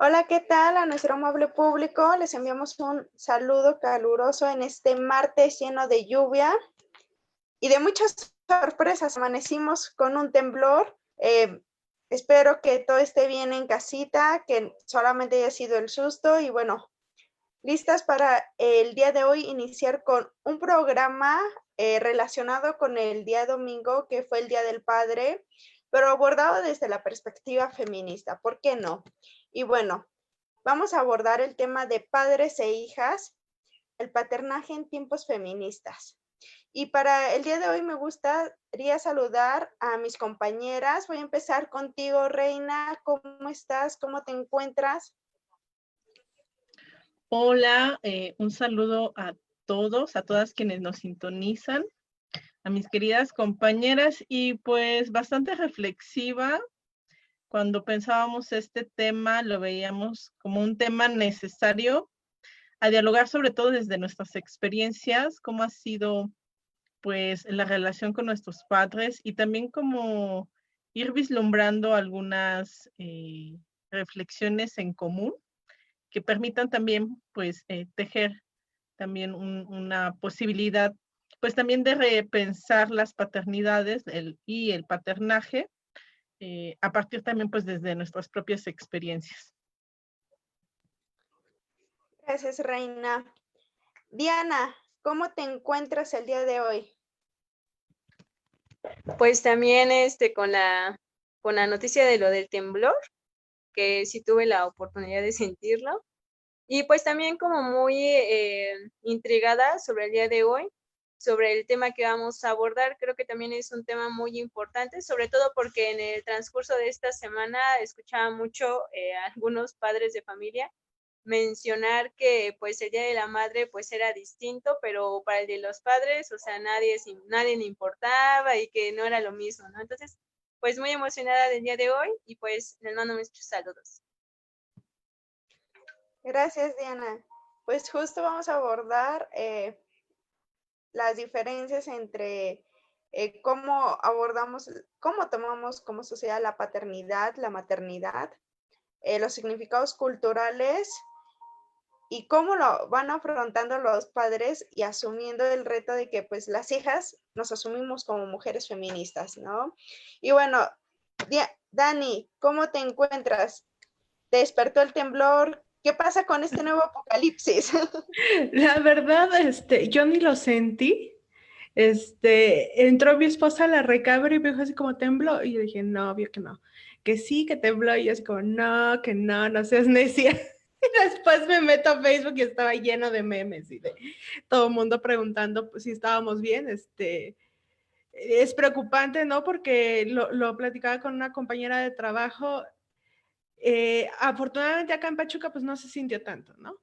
Hola, ¿qué tal? A nuestro amable público les enviamos un saludo caluroso en este martes lleno de lluvia y de muchas sorpresas. Amanecimos con un temblor. Espero que todo esté bien en casita, que solamente haya sido el susto y bueno, listas para el día de hoy iniciar con un programa relacionado con el día domingo, que fue el Día del Padre, pero abordado desde la perspectiva feminista. ¿Por qué no? Y bueno, vamos a abordar el tema de padres e hijas, el paternaje en tiempos feministas. Y para el día de hoy me gustaría saludar a mis compañeras. Voy a empezar contigo, Reina. ¿Cómo estás? ¿Cómo te encuentras? Hola, un saludo a todos, a todas quienes nos sintonizan, a mis queridas compañeras y pues bastante reflexiva. Cuando pensábamos este tema, lo veíamos como un tema necesario a dialogar, sobre todo desde nuestras experiencias, cómo ha sido pues la relación con nuestros padres y también como ir vislumbrando algunas reflexiones en común que permitan también pues tejer también una posibilidad, pues también de repensar las paternidades y el paternaje, a partir también pues desde nuestras propias experiencias. Gracias, Reina. Diana, ¿cómo te encuentras el día de hoy? Pues también con la noticia de lo del temblor, que sí tuve la oportunidad de sentirlo. Y pues también como muy intrigada sobre el día de hoy, sobre el tema que vamos a abordar. Creo que también es un tema muy importante, sobre todo porque en el transcurso de esta semana escuchaba mucho a algunos padres de familia mencionar que pues el Día de la Madre pues era distinto, pero para el de los padres, o sea, nadie le importaba y que no era lo mismo, ¿no? Entonces, pues muy emocionada del día de hoy y pues les mando muchos saludos. Gracias, Diana. Pues justo vamos a abordar las diferencias entre cómo abordamos, cómo tomamos como sociedad la paternidad, la maternidad, los significados culturales y cómo lo van afrontando los padres y asumiendo el reto de que pues las hijas nos asumimos como mujeres feministas, ¿no? Y bueno, Dani, ¿cómo te encuentras? ¿Te despertó el temblor? ¿Qué pasa con este nuevo apocalipsis? La verdad, yo ni lo sentí. Entró mi esposa a la recámara y me dijo así como tembló. Y yo dije, no, obvio que no. Que sí, que tembló. Y yo así como, no, que no, no seas necia. Y después me meto a Facebook y estaba lleno de memes y de todo el mundo preguntando pues, si estábamos bien. Es preocupante, ¿no? Porque lo platicaba con una compañera de trabajo. Afortunadamente acá en Pachuca pues no se sintió tanto, ¿no?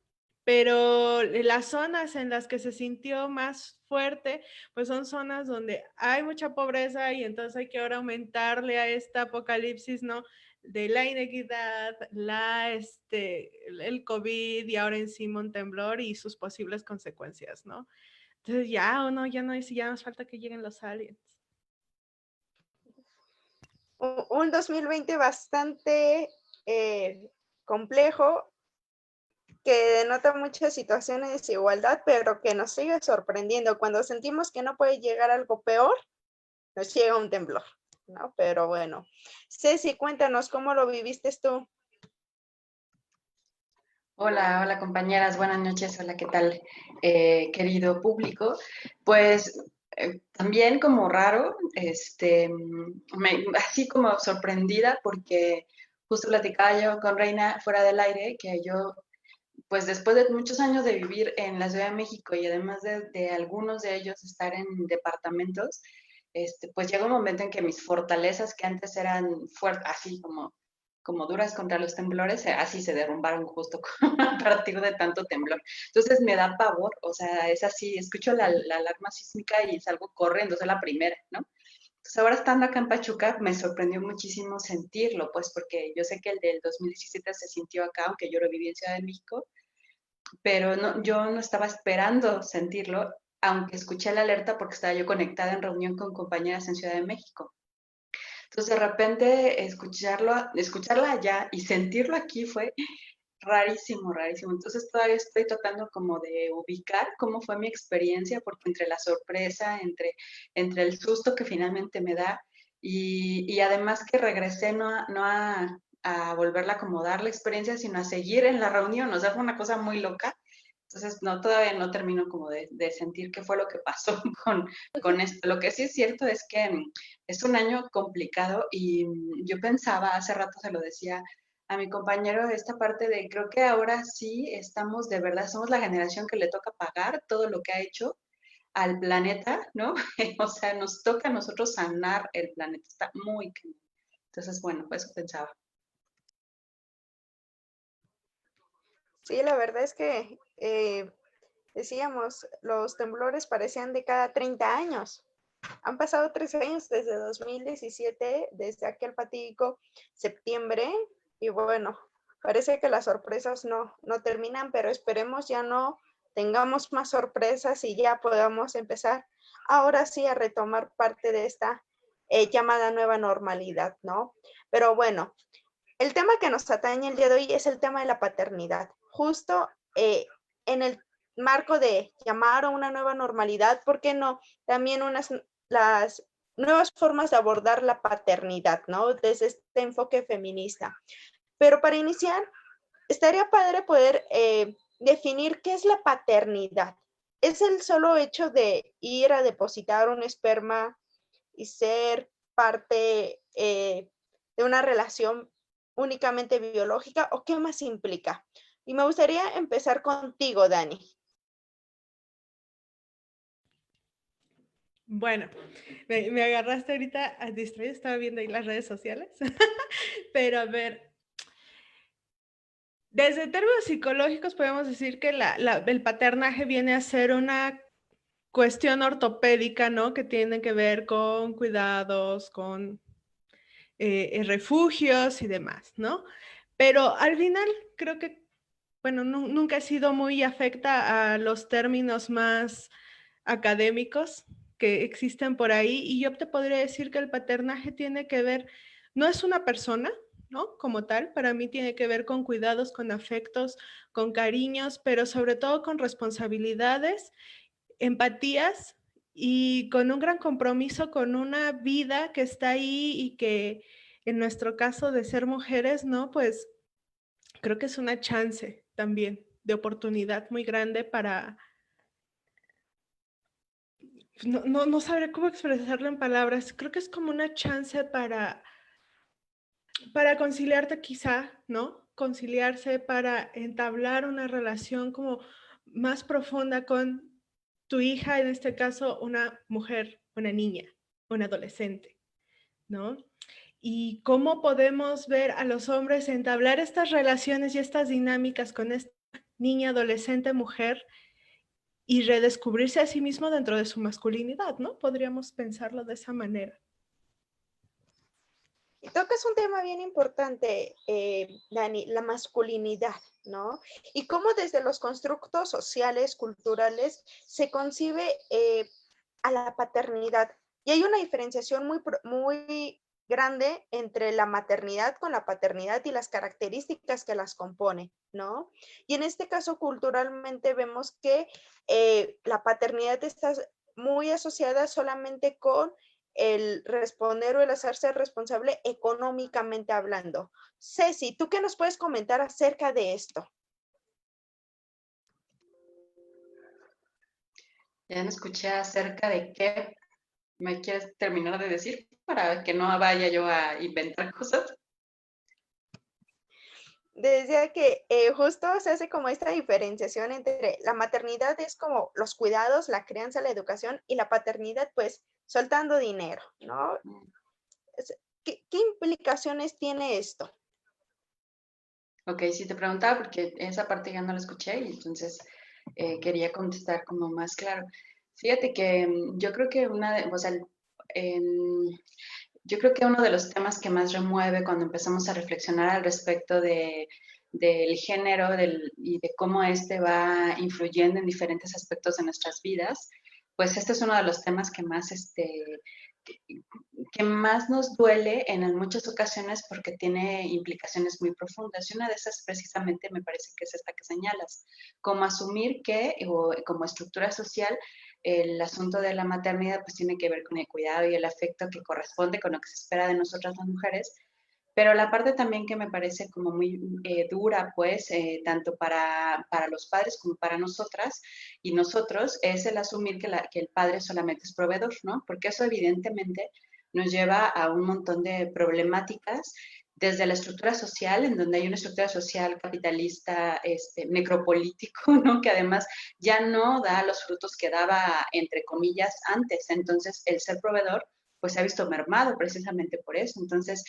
Pero las zonas en las que se sintió más fuerte, pues son zonas donde hay mucha pobreza y entonces hay que ahora aumentarle a esta apocalipsis, ¿no? De la inequidad, el COVID y ahora encima un temblor y sus posibles consecuencias, ¿no? Entonces ya o no, ya no, ya nos falta que lleguen los aliens. Un 2020 bastante complejo, que denota muchas situaciones de desigualdad, pero que nos sigue sorprendiendo. Cuando sentimos que no puede llegar algo peor, nos llega un temblor, ¿no? Pero bueno. Ceci, cuéntanos cómo lo viviste tú. Hola, hola compañeras, buenas noches, hola, ¿qué tal, querido público? Pues también como raro, así como sorprendida porque justo platicaba yo con Reina fuera del aire que yo, pues después de muchos años de vivir en la Ciudad de México y además de algunos de ellos estar en departamentos, pues llega un momento en que mis fortalezas que antes eran fuertes, así como duras contra los temblores, así se derrumbaron justo a partir de tanto temblor. Entonces me da pavor, o sea, es así, escucho la alarma sísmica y salgo corriendo, es la primera, ¿no? Entonces ahora estando acá en Pachuca me sorprendió muchísimo sentirlo, pues porque yo sé que el del 2017 se sintió acá, aunque yo lo viví en Ciudad de México, pero no, yo no estaba esperando sentirlo, aunque escuché la alerta porque estaba yo conectada en reunión con compañeras en Ciudad de México. Entonces, de repente, escucharla allá y sentirlo aquí fue rarísimo, rarísimo. Entonces, todavía estoy tratando como de ubicar cómo fue mi experiencia, porque entre la sorpresa, entre el susto que finalmente me da y además que regresé no a volverla a acomodar la experiencia, sino a seguir en la reunión. O sea, fue una cosa muy loca. Entonces, no, todavía no termino como de sentir qué fue lo que pasó con esto. Lo que sí es cierto es que es un año complicado y yo pensaba, hace rato se lo decía a mi compañero, esta parte de creo que ahora sí estamos de verdad, somos la generación que le toca pagar todo lo que ha hecho al planeta, ¿no? O sea, nos toca a nosotros sanar el planeta, está muy cañón. Entonces, bueno, pues eso pensaba. Sí, la verdad es que decíamos, los temblores parecían de cada 30 años. Han pasado 3 años desde 2017, desde aquel fatídico septiembre, y bueno, parece que las sorpresas no terminan, pero esperemos ya no tengamos más sorpresas y ya podamos empezar ahora sí a retomar parte de esta llamada nueva normalidad, ¿no? Pero bueno, el tema que nos atañe el día de hoy es el tema de la paternidad. Justo en el marco de llamar a una nueva normalidad, ¿por qué no? También las nuevas formas de abordar la paternidad, ¿no? Desde este enfoque feminista. Pero para iniciar, estaría padre poder definir qué es la paternidad. ¿Es el solo hecho de ir a depositar un esperma y ser parte de una relación únicamente biológica o qué más implica? Y me gustaría empezar contigo, Dani. Bueno, me agarraste ahorita a distraer, estaba viendo ahí las redes sociales, pero a ver, desde términos psicológicos podemos decir que el paternaje viene a ser una cuestión ortopédica, ¿no? Que tiene que ver con cuidados, con refugios y demás, ¿no? Pero al final creo que, bueno, nunca he sido muy afecta a los términos más académicos que existen por ahí y yo te podría decir que el paternaje tiene que ver, no es una persona, ¿no? Como tal, para mí tiene que ver con cuidados, con afectos, con cariños, pero sobre todo con responsabilidades, empatías y con un gran compromiso con una vida que está ahí y que en nuestro caso de ser mujeres, ¿no? Pues creo que es una chance también de oportunidad muy grande para, no sabré cómo expresarlo en palabras, creo que es como una chance para conciliarte quizá, ¿no? Conciliarse para entablar una relación como más profunda con tu hija, en este caso una mujer, una niña, una adolescente, ¿no? Y cómo podemos ver a los hombres entablar estas relaciones y estas dinámicas con esta niña, adolescente, mujer y redescubrirse a sí mismo dentro de su masculinidad, ¿no? Podríamos pensarlo de esa manera. Y tocas un tema bien importante, Dani, la masculinidad, ¿no? Y cómo desde los constructos sociales, culturales, se concibe a la paternidad. Y hay una diferenciación muy grande entre la maternidad con la paternidad y las características que las componen, ¿no? Y en este caso, culturalmente vemos que la paternidad está muy asociada solamente con el responder o el hacerse responsable económicamente hablando. Ceci, ¿tú qué nos puedes comentar acerca de esto? Ya no escuché acerca de qué me quieres terminar de decir para que no vaya yo a inventar cosas. Desde que justo se hace como esta diferenciación entre la maternidad es como los cuidados, la crianza, la educación y la paternidad pues soltando dinero, ¿no? ¿Qué implicaciones tiene esto? Ok, sí te preguntaba porque esa parte ya no la escuché y entonces quería contestar como más claro. Fíjate que yo creo que o sea, yo creo que uno de los temas que más remueve cuando empezamos a reflexionar al respecto del género y de cómo este va influyendo en diferentes aspectos de nuestras vidas, pues este es uno de los temas que más que más nos duele en muchas ocasiones porque tiene implicaciones muy profundas. Y una de esas precisamente me parece que es esta que señalas, como asumir que, o como estructura social, el asunto de la maternidad pues tiene que ver con el cuidado y el afecto que corresponde con lo que se espera de nosotras las mujeres, pero la parte también que me parece como muy dura, pues, tanto para los padres como para nosotras y nosotros, es el asumir que el padre solamente es proveedor, ¿no? Porque eso evidentemente nos lleva a un montón de problemáticas desde la estructura social, en donde hay una estructura social capitalista, necropolítico, ¿no? Que además ya no da los frutos que daba, entre comillas, antes. Entonces, el ser proveedor pues se ha visto mermado precisamente por eso. Entonces,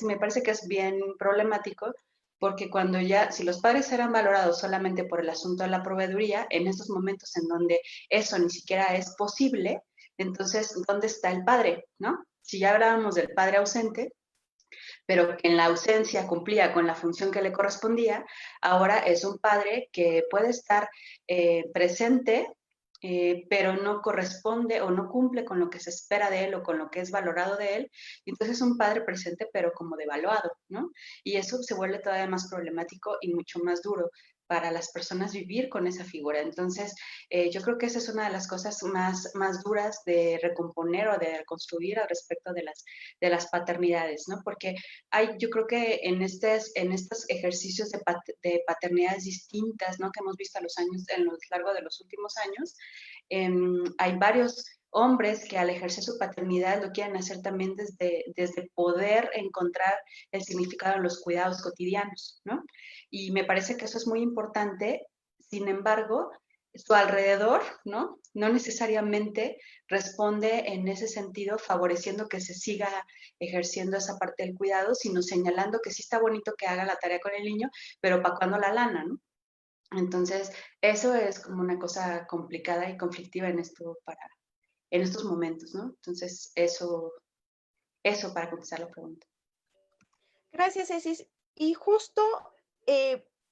me parece que es bien problemático porque cuando ya, si los padres eran valorados solamente por el asunto de la proveeduría, en estos momentos en donde eso ni siquiera es posible, entonces, ¿dónde está el padre? ¿No? Si ya hablábamos del padre ausente, pero que en la ausencia cumplía con la función que le correspondía, ahora es un padre que puede estar presente, pero no corresponde o no cumple con lo que se espera de él o con lo que es valorado de él. Entonces es un padre presente, pero como devaluado, ¿no? Y eso se vuelve todavía más problemático y mucho más duro para las personas vivir con esa figura. Entonces, yo creo que esa es una de las cosas más duras de recomponer o de reconstruir al respecto de las paternidades, ¿no? Porque yo creo que en estos ejercicios de paternidades distintas, ¿no? Que hemos visto a lo largo de los últimos años, hay varios hombres que al ejercer su paternidad lo quieren hacer también desde poder encontrar el significado en los cuidados cotidianos, ¿no? Y me parece que eso es muy importante. Sin embargo, su alrededor, ¿no? No necesariamente responde en ese sentido favoreciendo que se siga ejerciendo esa parte del cuidado, sino señalando que sí está bonito que haga la tarea con el niño, pero ¿para cuándo la lana, no? Entonces, eso es como una cosa complicada y conflictiva en estos momentos, ¿no? Entonces, eso para contestar la pregunta. Gracias, Ceci. Y justo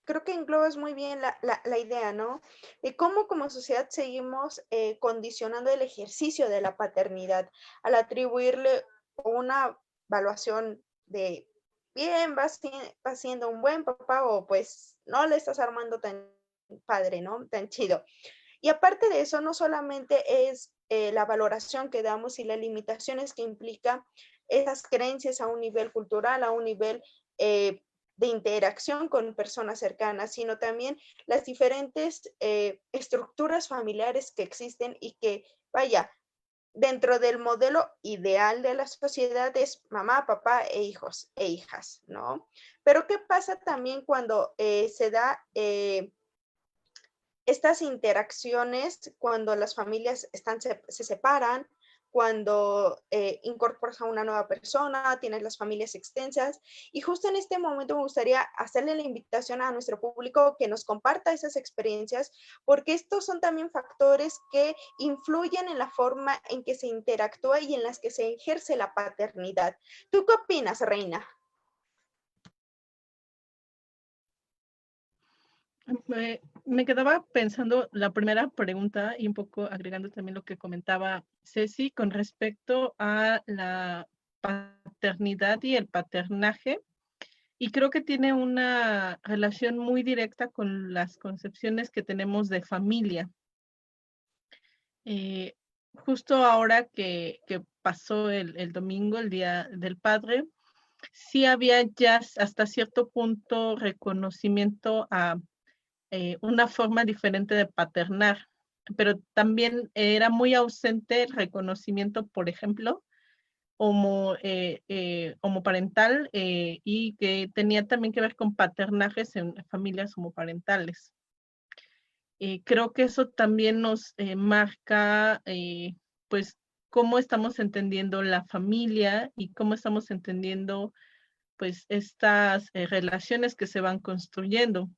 creo que englobas muy bien la idea, ¿no? De cómo como sociedad seguimos condicionando el ejercicio de la paternidad al atribuirle una evaluación de, bien, vas siendo un buen papá o pues no le estás armando tan padre, ¿no? Tan chido. Y aparte de eso, no solamente es la valoración que damos y las limitaciones que implica esas creencias a un nivel cultural, a un nivel de interacción con personas cercanas, sino también las diferentes estructuras familiares que existen y que, vaya, dentro del modelo ideal de la sociedad es mamá, papá e hijos e hijas, ¿no? Pero ¿qué pasa también cuando se da estas interacciones, cuando las familias se separan, cuando incorporas a una nueva persona, tienes las familias extensas? Y justo en este momento me gustaría hacerle la invitación a nuestro público que nos comparta esas experiencias, porque estos son también factores que influyen en la forma en que se interactúa y en las que se ejerce la paternidad. ¿Tú qué opinas, Reina? Me quedaba pensando la primera pregunta y un poco agregando también lo que comentaba Ceci con respecto a la paternidad y el paternaje. Y creo que tiene una relación muy directa con las concepciones que tenemos de familia. Justo ahora que pasó el domingo, el Día del Padre, sí había ya hasta cierto punto reconocimiento a una forma diferente de paternar, pero también era muy ausente el reconocimiento, por ejemplo, homoparental y que tenía también que ver con paternajes en familias homoparentales. Creo que eso también nos marca, pues, cómo estamos entendiendo la familia y cómo estamos entendiendo, pues, estas relaciones que se van construyendo.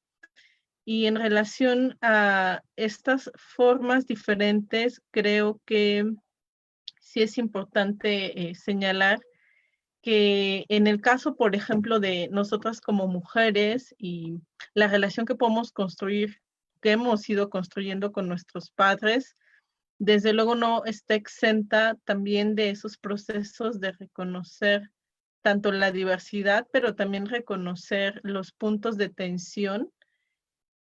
Y en relación a estas formas diferentes, creo que sí es importante señalar que en el caso, por ejemplo, de nosotras como mujeres y la relación que podemos construir, que hemos ido construyendo con nuestros padres, desde luego no está exenta también de esos procesos de reconocer tanto la diversidad, pero también reconocer los puntos de tensión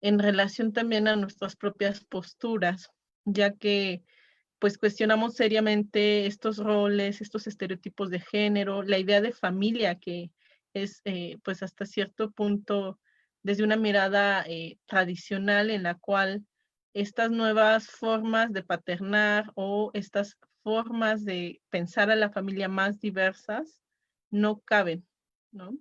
en relación también a nuestras propias posturas, ya que pues cuestionamos seriamente estos roles, estos estereotipos de género, la idea de familia que es pues hasta cierto punto desde una mirada tradicional en la cual estas nuevas formas de paternar o estas formas de pensar a la familia más diversas no caben, ¿no?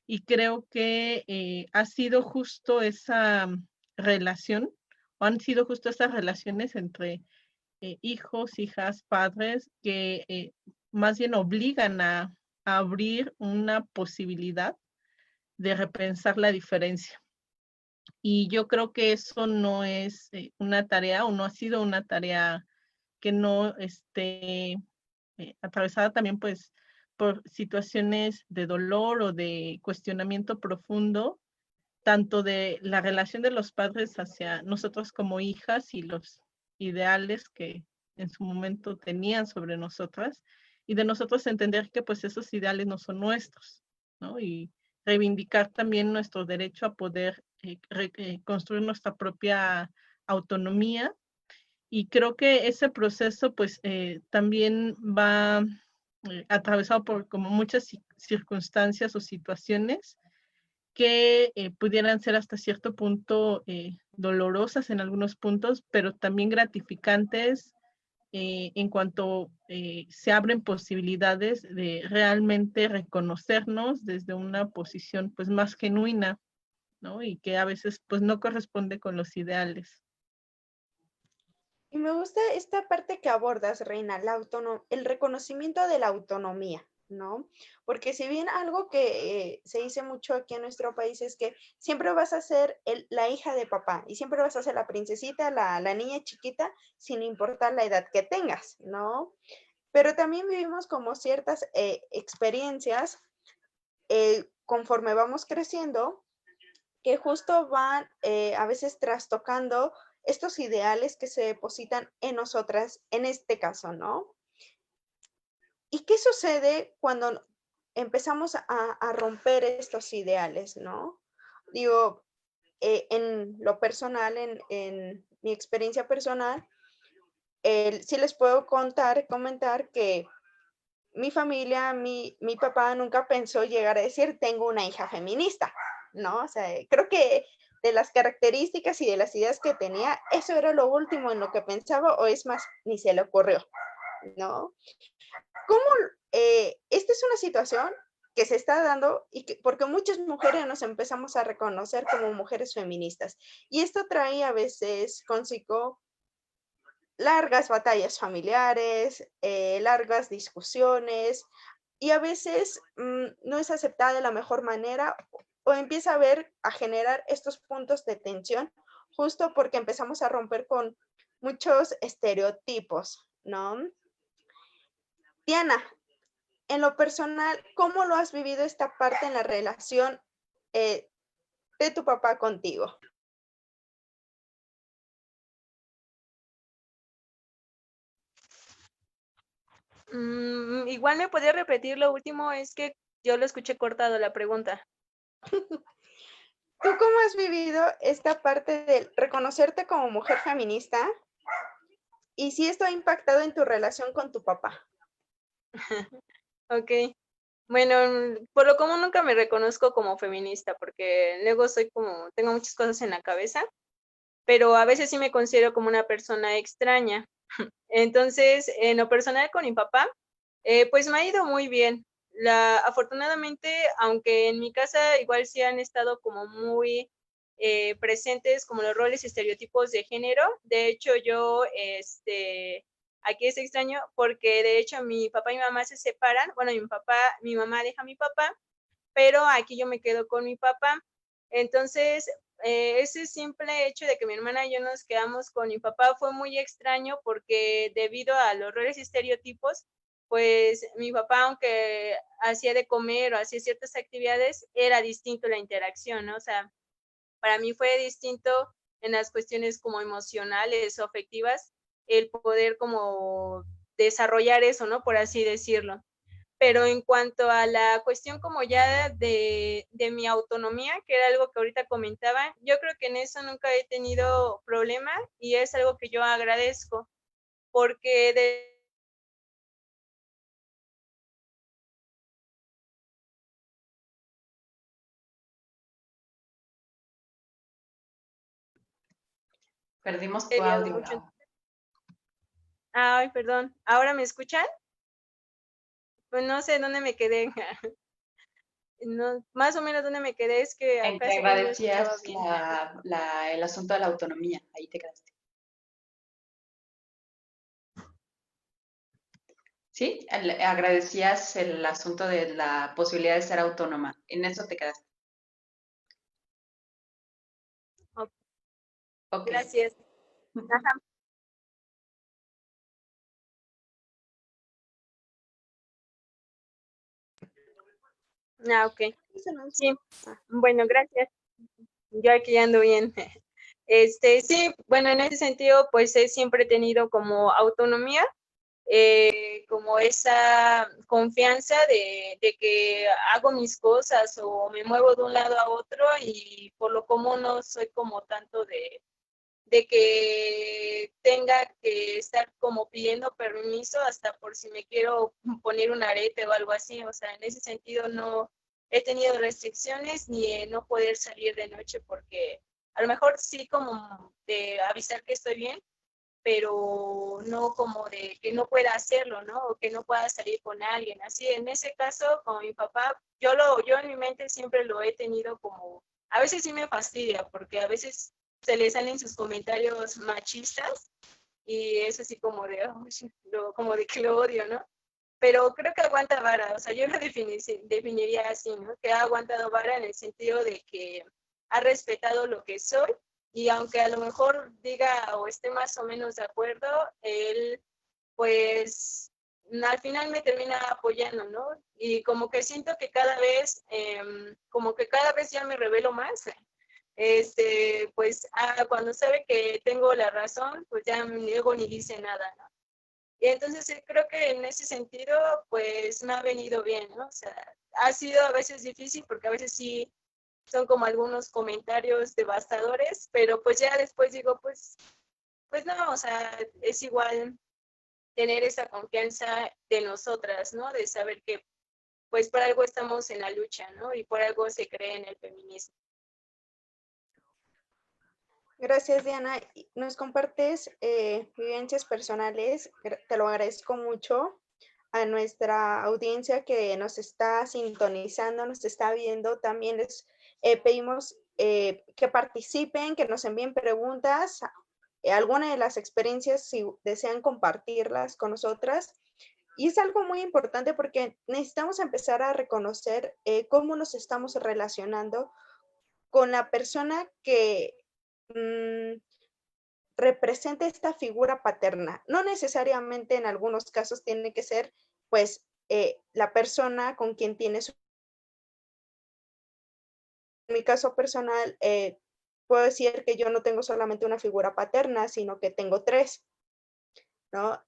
Y creo que ha sido justo esa relación, o han sido justo esas relaciones entre hijos, hijas, padres, que más bien obligan a abrir una posibilidad de repensar la diferencia. Y yo creo que eso no es una tarea o no ha sido una tarea que no esté atravesada también pues por situaciones de dolor o de cuestionamiento profundo, tanto de la relación de los padres hacia nosotros como hijas y los ideales que en su momento tenían sobre nosotras, y de nosotros entender que pues esos ideales no son nuestros, ¿no? Y reivindicar también nuestro derecho a poder construir nuestra propia autonomía. Y creo que ese proceso pues también va atravesado por como muchas circunstancias o situaciones que pudieran ser hasta cierto punto dolorosas en algunos puntos, pero también gratificantes en cuanto se abren posibilidades de realmente reconocernos desde una posición pues más genuina, ¿no? Y que a veces pues no corresponde con los ideales. Y me gusta esta parte que abordas, Reina, el reconocimiento de la autonomía, ¿no? Porque si bien algo que se dice mucho aquí en nuestro país es que siempre vas a ser la hija de papá y siempre vas a ser la princesita, la niña chiquita, sin importar la edad que tengas, ¿no? Pero también vivimos como ciertas experiencias conforme vamos creciendo que justo van a veces trastocando estos ideales que se depositan en nosotras, en este caso, ¿no? ¿Y qué sucede cuando empezamos a romper estos ideales, ¿no? Digo, en lo personal, en mi experiencia personal, sí les puedo comentar que mi familia, mi papá nunca pensó llegar a decir, tengo una hija feminista, ¿no? O sea, creo que de las características y de las ideas que tenía, eso era lo último en lo que pensaba, o es más, ni se le ocurrió, ¿no? ¿Cómo? Esta es una situación que se está dando y que, porque muchas mujeres nos empezamos a reconocer como mujeres feministas. Y esto trae a veces consigo largas batallas familiares, largas discusiones, y a veces no es aceptada de la mejor manera o empieza a generar estos puntos de tensión justo porque empezamos a romper con muchos estereotipos, ¿no? Diana, en lo personal, ¿cómo lo has vivido esta parte en la relación de tu papá contigo? Igual me podría repetir lo último, es que yo lo escuché cortado la pregunta. ¿Tú cómo has vivido esta parte de reconocerte como mujer feminista? Y si esto ha impactado en tu relación con tu papá. Ok. Bueno, por lo común nunca me reconozco como feminista porque luego tengo muchas cosas en la cabeza, pero a veces sí me considero como una persona extraña. Entonces, en lo personal con mi papá, pues me ha ido muy bien. Afortunadamente, aunque en mi casa igual sí han estado como muy presentes como los roles y estereotipos de género. De hecho, aquí es extraño porque de hecho mi papá y mi mamá se separan. Bueno, mi mamá deja a mi papá, pero aquí yo me quedo con mi papá. Entonces, ese simple hecho de que mi hermana y yo nos quedamos con mi papá fue muy extraño porque debido a los roles y estereotipos, pues mi papá, aunque hacía de comer o hacía ciertas actividades, era distinto la interacción, ¿no? O sea, para mí fue distinto en las cuestiones como emocionales o afectivas, el poder como desarrollar eso, ¿no? Por así decirlo. Pero en cuanto a la cuestión como ya de mi autonomía, que era algo que ahorita comentaba, yo creo que en eso nunca he tenido problema y es algo que yo agradezco, porque Perdimos tu de audio, mucho... Lau. Ay, perdón, ¿ahora me escuchan? Pues no sé dónde me quedé. No, más o menos donde me quedé es que En acá que según yo escuchaba agradecías bien. el asunto de la autonomía, ahí te quedaste. ¿Sí? Agradecías el asunto de la posibilidad de ser autónoma, en eso te quedaste. Ok, Ok. gracias. Ajá. Ah, ok. Sí, bueno, gracias. Yo aquí ando bien. Sí, bueno, en ese sentido, pues he siempre tenido como autonomía, como esa confianza de que hago mis cosas o me muevo de un lado a otro y por lo común no soy como tanto de que tenga que estar como pidiendo permiso hasta por si me quiero poner un arete o algo así. O sea, en ese sentido no he tenido restricciones ni no poder salir de noche porque a lo mejor sí como de avisar que estoy bien, pero no como de que no pueda hacerlo, ¿no? O que no pueda salir con alguien. Así, en ese caso, con mi papá, yo en mi mente siempre lo he tenido como, a veces sí me fastidia, porque a veces se le salen sus comentarios machistas, y es así como de, como de que lo odio, ¿no? Pero creo que aguanta vara, o sea, yo lo definiría así, ¿no? Que ha aguantado vara en el sentido de que ha respetado lo que soy y aunque a lo mejor diga o esté más o menos de acuerdo, él pues al final me termina apoyando, ¿no? Y como que siento que cada vez, como que cada vez ya me revelo más, pues cuando sabe que tengo la razón, pues ya luego ni dice nada, ¿no? Y entonces creo que en ese sentido, pues me ha venido bien, ¿no? O sea, ha sido a veces difícil porque a veces sí son como algunos comentarios devastadores, pero pues ya después digo, pues no, o sea, es igual tener esa confianza de nosotras, ¿no? De saber que pues por algo estamos en la lucha, ¿no? Y por algo se cree en el feminismo. Gracias, Diana. Nos compartes vivencias personales. Te lo agradezco mucho a nuestra audiencia que nos está sintonizando, nos está viendo. También les pedimos que participen, que nos envíen preguntas, alguna de las experiencias, si desean compartirlas con nosotras. Y es algo muy importante porque necesitamos empezar a reconocer cómo nos estamos relacionando con la persona que representa esta figura paterna. No necesariamente en algunos casos tiene que ser, pues, la persona con quien tienes. En mi caso personal, puedo decir que yo no tengo solamente una figura paterna, sino que tengo tres, ¿no?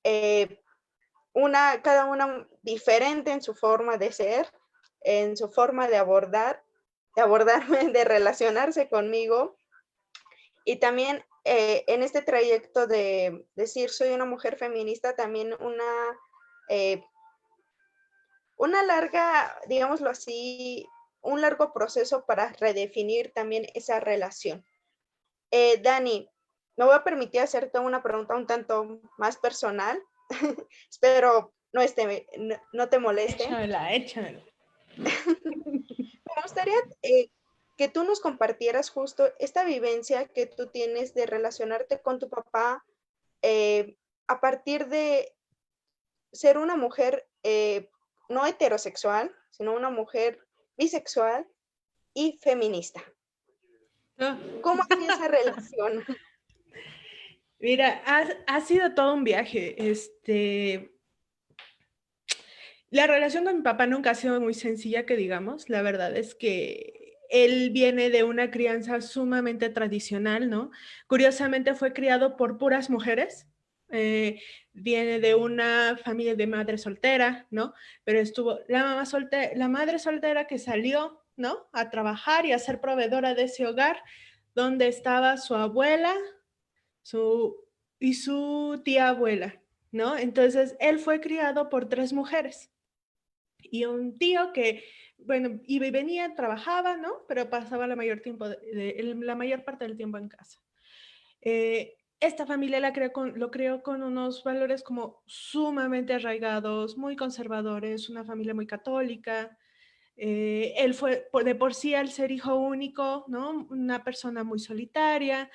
Cada una diferente en su forma de ser, en su forma de abordarme, de relacionarse conmigo. Y también en este trayecto de decir soy una mujer feminista, también una larga, digámoslo así, un largo proceso para redefinir también esa relación. Dani, me voy a permitir hacerte una pregunta un tanto más personal. Espero no te moleste. Échamela. Me gustaría que tú nos compartieras justo esta vivencia que tú tienes de relacionarte con tu papá a partir de ser una mujer no heterosexual, sino una mujer bisexual y feminista. ¿Cómo ha sido esa relación? Mira, ha sido todo un viaje. La relación con mi papá nunca ha sido muy sencilla, que digamos. La verdad es que él viene de una crianza sumamente tradicional, ¿no? Curiosamente fue criado por puras mujeres. viene de una familia de madre soltera, ¿no? Pero estuvo la madre soltera que salió, ¿no? A trabajar y a ser proveedora de ese hogar, donde estaba su abuela y su tía abuela, ¿no? Entonces, él fue criado por 3 mujeres y un tío que, bueno, iba y venía, trabajaba, ¿no? Pero pasaba la mayor parte del tiempo en casa. Esta familia lo creó con unos valores como sumamente arraigados, muy conservadores, una familia muy católica. Él fue de por sí al ser hijo único, ¿no? Una persona muy solitaria.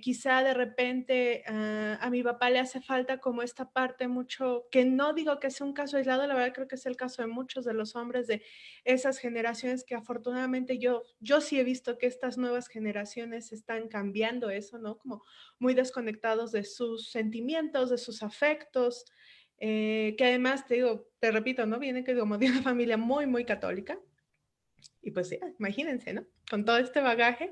Quizá de repente a mi papá le hace falta como esta parte mucho, que no digo que sea un caso aislado, la verdad creo que es el caso de muchos de los hombres de esas generaciones que afortunadamente yo sí he visto que estas nuevas generaciones están cambiando eso, ¿no? Como muy desconectados de sus sentimientos, de sus afectos, que además, te repito, ¿no? Viene que como de una familia muy, muy católica. Y pues sí, imagínense, ¿no? Con todo este bagaje.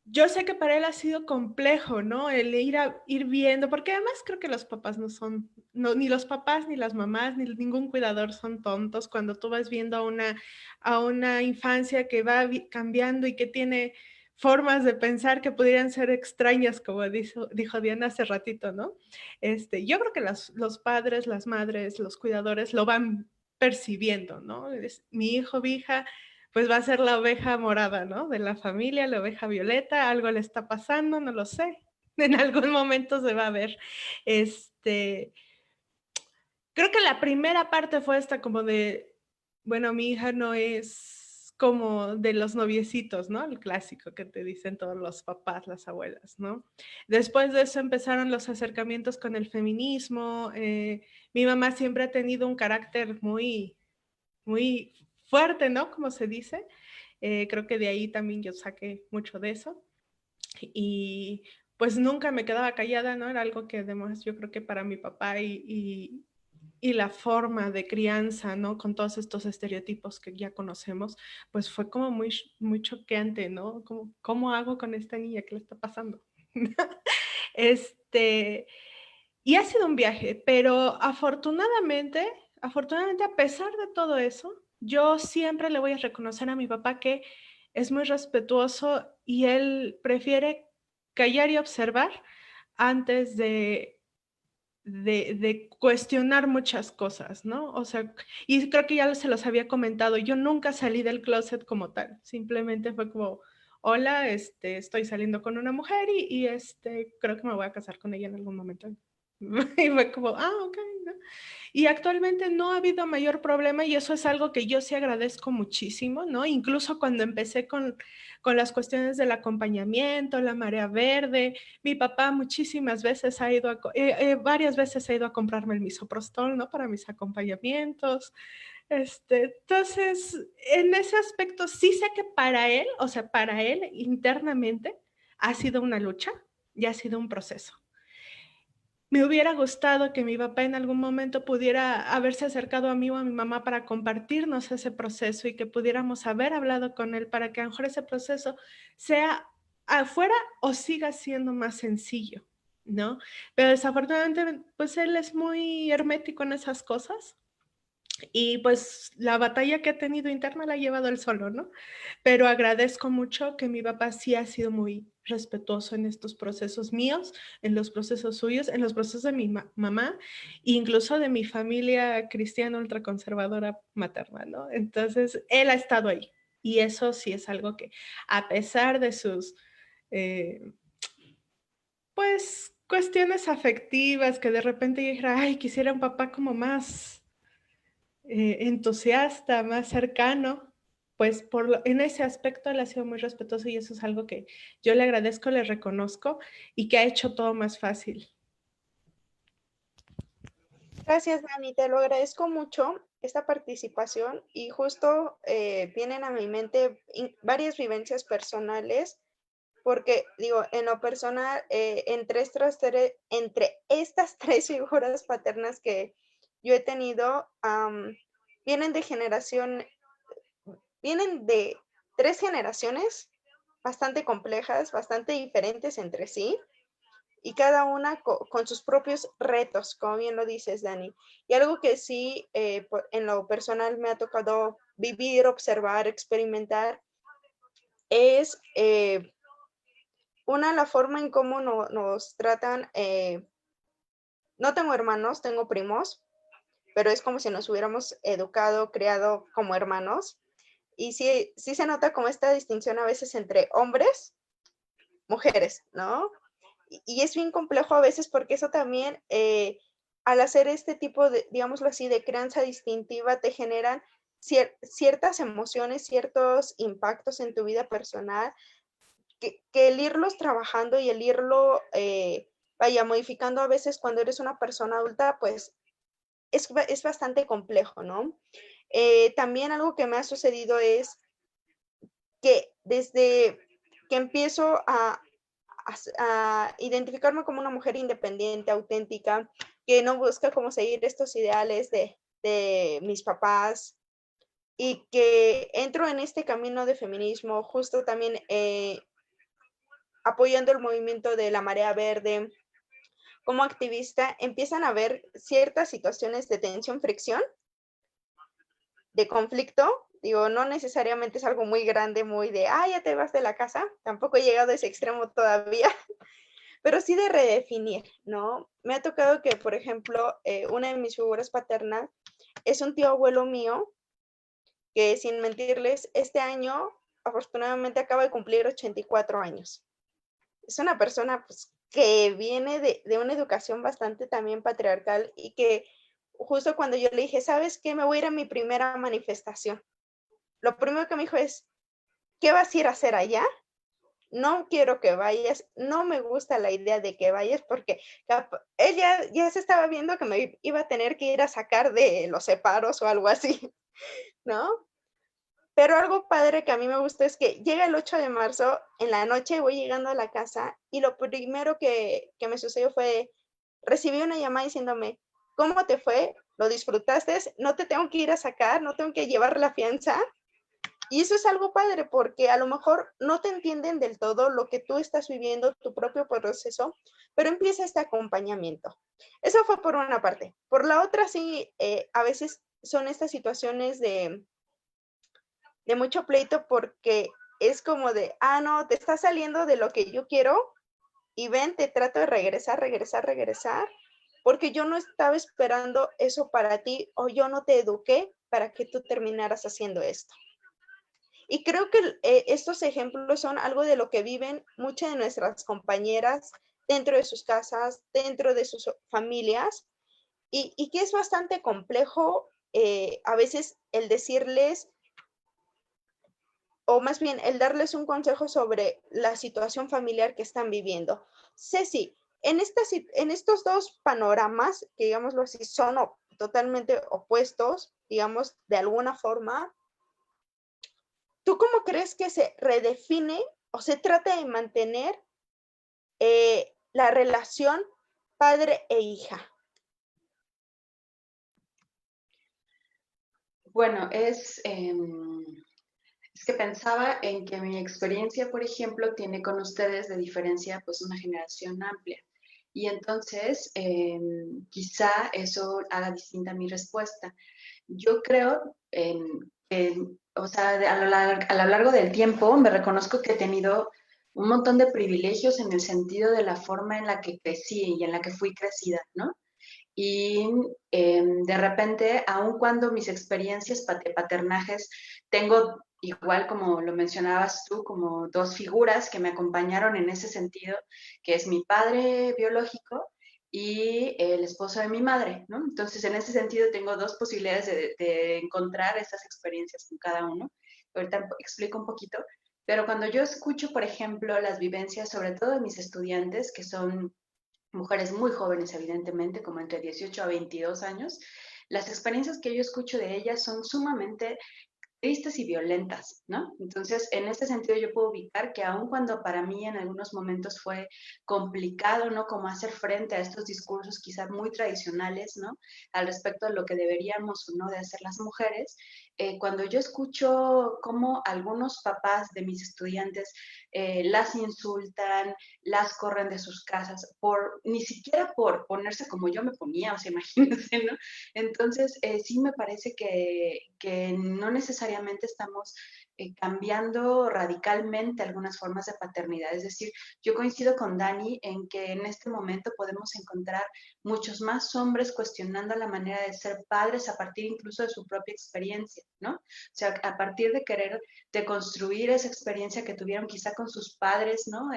Yo sé que para él ha sido complejo, ¿no? El ir viendo, porque además creo que los papás no son, ni los papás, ni las mamás, ni ningún cuidador son tontos cuando tú vas viendo a una infancia que va cambiando y que tiene formas de pensar que pudieran ser extrañas, como dijo Diana hace ratito, ¿no? Yo creo que los padres, las madres, los cuidadores lo van percibiendo, ¿no? Mi hijo, mi hija, pues va a ser la oveja morada, ¿no? De la familia, la oveja violeta, algo le está pasando, no lo sé. En algún momento se va a ver. Creo que la primera parte fue esta como de, bueno, mi hija no es como de los noviecitos, ¿no? El clásico que te dicen todos los papás, las abuelas, ¿no? Después de eso empezaron los acercamientos con el feminismo. Mi mamá siempre ha tenido un carácter muy, muy fuerte, ¿no? Como se dice. Creo que de ahí también yo saqué mucho de eso. Y pues nunca me quedaba callada, ¿no? Era algo que además yo creo que para mi papá y la forma de crianza, ¿no? Con todos estos estereotipos que ya conocemos, pues fue como muy, muy choqueante, ¿no? Como, ¿cómo hago con esta niña? ¿Qué le está pasando? Y ha sido un viaje, pero afortunadamente, a pesar de todo eso, yo siempre le voy a reconocer a mi papá que es muy respetuoso y él prefiere callar y observar antes de cuestionar muchas cosas, ¿no? O sea, y creo que ya se los había comentado, yo nunca salí del closet como tal, simplemente fue como, hola, estoy saliendo con una mujer y creo que me voy a casar con ella en algún momento. Y fue como, ok, ¿no? Y actualmente no ha habido mayor problema y eso es algo que yo sí agradezco muchísimo, ¿no? Incluso cuando empecé con las cuestiones del acompañamiento, la marea verde, mi papá muchísimas veces varias veces ha ido a comprarme el misoprostol, ¿no? Para mis acompañamientos. Entonces, en ese aspecto sí sé que para él, o sea, para él internamente ha sido una lucha y ha sido un proceso. Me hubiera gustado que mi papá en algún momento pudiera haberse acercado a mí o a mi mamá para compartirnos ese proceso y que pudiéramos haber hablado con él para que a lo mejor ese proceso sea afuera o siga siendo más sencillo, ¿no? Pero desafortunadamente, pues él es muy hermético en esas cosas y pues la batalla que ha tenido interna la ha llevado él solo, ¿no? Pero agradezco mucho que mi papá sí ha sido muy respetuoso en estos procesos míos, en los procesos suyos, en los procesos de mi mamá, incluso de mi familia cristiana ultraconservadora materna, ¿no? Entonces, él ha estado ahí. Y eso sí es algo que, a pesar de sus, pues, cuestiones afectivas, que de repente yo dijera, ay, quisiera un papá como más entusiasta, más cercano, pues en ese aspecto él ha sido muy respetuoso y eso es algo que yo le agradezco, le reconozco y que ha hecho todo más fácil. Gracias, Dani, te lo agradezco mucho esta participación y justo vienen a mi mente varias vivencias personales porque digo, en lo personal, entre estas tres figuras paternas que yo he tenido, vienen de 3 generaciones bastante complejas, bastante diferentes entre sí. y cada una con sus propios retos, como bien lo dices, Dani. Y algo que sí, en lo personal me ha tocado vivir, observar, experimentar, es la forma en cómo nos tratan. No tengo hermanos, tengo primos, pero es como si nos hubiéramos educado, criado como hermanos. Y sí se nota como esta distinción a veces entre hombres, mujeres, ¿no? Y es bien complejo a veces porque eso también, al hacer este tipo de, digámoslo así, de crianza distintiva, te generan ciertas emociones, ciertos impactos en tu vida personal, que el irlos trabajando y el irlo, modificando a veces cuando eres una persona adulta, pues es bastante complejo, ¿no? También algo que me ha sucedido es que desde que empiezo a identificarme como una mujer independiente, auténtica, que no busca como seguir estos ideales de mis papás, y que entro en este camino de feminismo, justo también apoyando el movimiento de la marea verde. Como activista, empiezan a haber ciertas situaciones de tensión, fricción, de conflicto. Digo, no necesariamente es algo muy grande, muy de, ya te vas de la casa. Tampoco he llegado a ese extremo todavía, pero sí de redefinir, ¿no? Me ha tocado que, por ejemplo, una de mis figuras paternas es un tío abuelo mío, que sin mentirles, este año afortunadamente acaba de cumplir 84 años. Es una persona, pues, que viene de una educación bastante también patriarcal, y que justo cuando yo le dije, ¿sabes qué? Me voy a ir a mi primera manifestación. Lo primero que me dijo es, ¿qué vas a ir a hacer allá? No quiero que vayas, no me gusta la idea de que vayas, porque ella ya se estaba viendo que me iba a tener que ir a sacar de los separos o algo así, ¿no? Pero algo padre que a mí me gusta es que llega el 8 de marzo, en la noche voy llegando a la casa, y lo primero que me sucedió fue, recibí una llamada diciéndome, ¿cómo te fue? ¿Lo disfrutaste? No te tengo que ir a sacar, no tengo que llevar la fianza. Y eso es algo padre, porque a lo mejor no te entienden del todo lo que tú estás viviendo, tu propio proceso, pero empieza este acompañamiento. Eso fue por una parte. Por la otra, sí, a veces son estas situaciones de mucho pleito, porque es como de, no, te estás saliendo de lo que yo quiero, y ven, te trato de regresar, porque yo no estaba esperando eso para ti, o yo no te eduqué para que tú terminaras haciendo esto. Y creo que estos ejemplos son algo de lo que viven muchas de nuestras compañeras dentro de sus casas, dentro de sus familias, y que es bastante complejo a veces el decirles, o más bien el darles un consejo sobre la situación familiar que están viviendo. Ceci, en estos dos panoramas, que digámoslo así, son totalmente opuestos, digamos, de alguna forma, ¿tú cómo crees que se redefine o se trata de mantener la relación padre e hija? Bueno, es que pensaba en que mi experiencia, por ejemplo, tiene con ustedes de diferencia pues una generación amplia. Y entonces, quizá eso haga distinta mi respuesta. Yo creo o sea, a lo largo del tiempo me reconozco que he tenido un montón de privilegios en el sentido de la forma en la que crecí y en la que fui crecida, ¿no? Y de repente, aun cuando mis experiencias paternajes, tengo igual como lo mencionabas tú, como dos figuras que me acompañaron en ese sentido, que es mi padre biológico y el esposo de mi madre, ¿no? Entonces, en ese sentido, tengo dos posibilidades de encontrar esas experiencias con cada uno. Ahorita explico un poquito, pero cuando yo escucho, por ejemplo, las vivencias, sobre todo de mis estudiantes, que son mujeres muy jóvenes, evidentemente, como entre 18 a 22 años, las experiencias que yo escucho de ellas son sumamente tristes y violentas, ¿no? Entonces, en ese sentido yo puedo ubicar que aun cuando para mí en algunos momentos fue complicado, ¿no? Como hacer frente a estos discursos quizás muy tradicionales, ¿no? Al respecto de lo que deberíamos o no de hacer las mujeres, cuando yo escucho cómo algunos papás de mis estudiantes las insultan, las corren de sus casas, ni siquiera por ponerse como yo me ponía, o sea, imagínense, ¿no? Entonces, sí me parece que no necesariamente estamos cambiando radicalmente algunas formas de paternidad. Es decir, yo coincido con Dani en que en este momento podemos encontrar muchos más hombres cuestionando la manera de ser padres a partir incluso de su propia experiencia, ¿no? O sea, a partir de querer de construir esa experiencia que tuvieron quizá con sus padres, ¿no?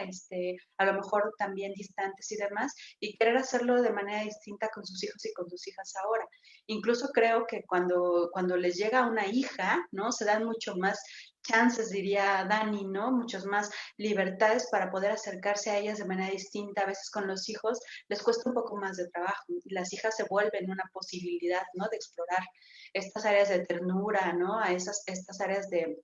A lo mejor también distantes y demás, y querer hacerlo de manera distinta con sus hijos y con sus hijas ahora. Incluso creo que cuando les llega una hija, ¿no? Se dan mucho más chances, diría Dani, ¿no? Muchas más libertades para poder acercarse a ellas de manera distinta. A veces con los hijos les cuesta un poco más de trabajo y las hijas se vuelven una posibilidad, ¿no? De explorar estas áreas de ternura, ¿no? Estas áreas de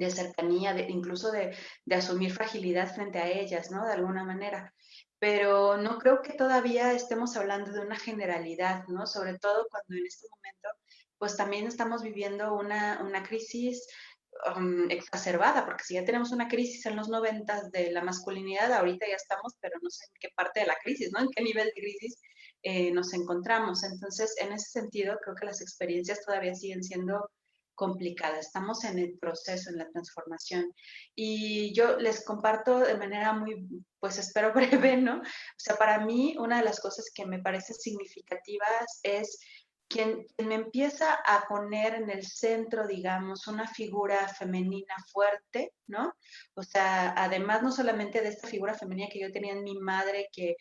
cercanía, incluso de asumir fragilidad frente a ellas, ¿no? De alguna manera. Pero no creo que todavía estemos hablando de una generalidad, ¿no? Sobre todo cuando en este momento, pues también estamos viviendo una crisis exacerbada, porque si ya tenemos una crisis en los 90 de la masculinidad, ahorita ya estamos, pero no sé en qué parte de la crisis, ¿no? En qué nivel de crisis nos encontramos. Entonces, en ese sentido, creo que las experiencias todavía siguen siendo complicadas. Estamos en el proceso, en la transformación. Y yo les comparto de manera muy, pues espero breve, ¿no? O sea, para mí, una de las cosas que me parecen significativas es quien me empieza a poner en el centro, digamos, una figura femenina fuerte, ¿no? O sea, además no solamente de esta figura femenina que yo tenía en mi madre, que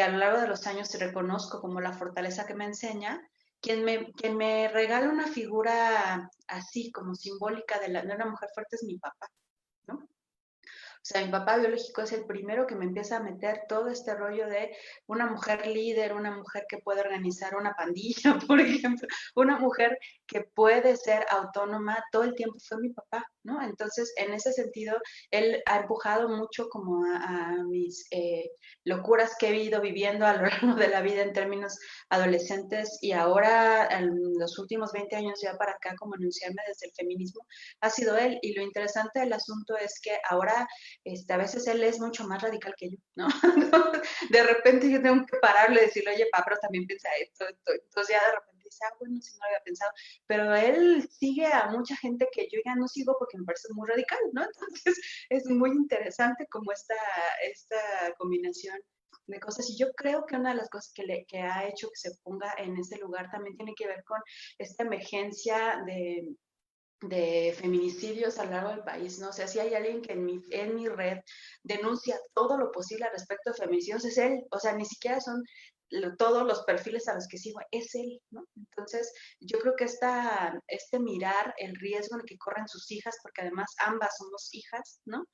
a lo largo de los años reconozco como la fortaleza que me enseña, quien me regala una figura así como simbólica de una mujer fuerte es mi papá, ¿no? O sea, mi papá biológico es el primero que me empieza a meter todo este rollo de una mujer líder, una mujer que puede organizar una pandilla, por ejemplo, una mujer que puede ser autónoma, todo el tiempo fue mi papá, ¿no? Entonces, en ese sentido, él ha empujado mucho como a mis locuras que he ido viviendo a lo largo de la vida en términos adolescentes y ahora, en los últimos 20 años ya para acá, como anunciarme desde el feminismo, ha sido él. Y lo interesante del asunto es que ahora a veces él es mucho más radical que yo, ¿no? De repente yo tengo que pararle y decirle, oye, papá, pero también piensa esto. Entonces ya de repente dice, bueno, si no lo había pensado. Pero él sigue a mucha gente que yo ya no sigo porque me parece muy radical, ¿no? Entonces es muy interesante como esta combinación de cosas. Y yo creo que una de las cosas que ha hecho que se ponga en ese lugar también tiene que ver con esta emergencia de feminicidios a lo largo del país, ¿no? O sea, si hay alguien que en mi red denuncia todo lo posible al respecto de feminicidios, es él. O sea, ni siquiera son todos los perfiles a los que sigo, es él, ¿no? Entonces, yo creo que mirar el riesgo en el que corren sus hijas, porque además ambas somos hijas, ¿no?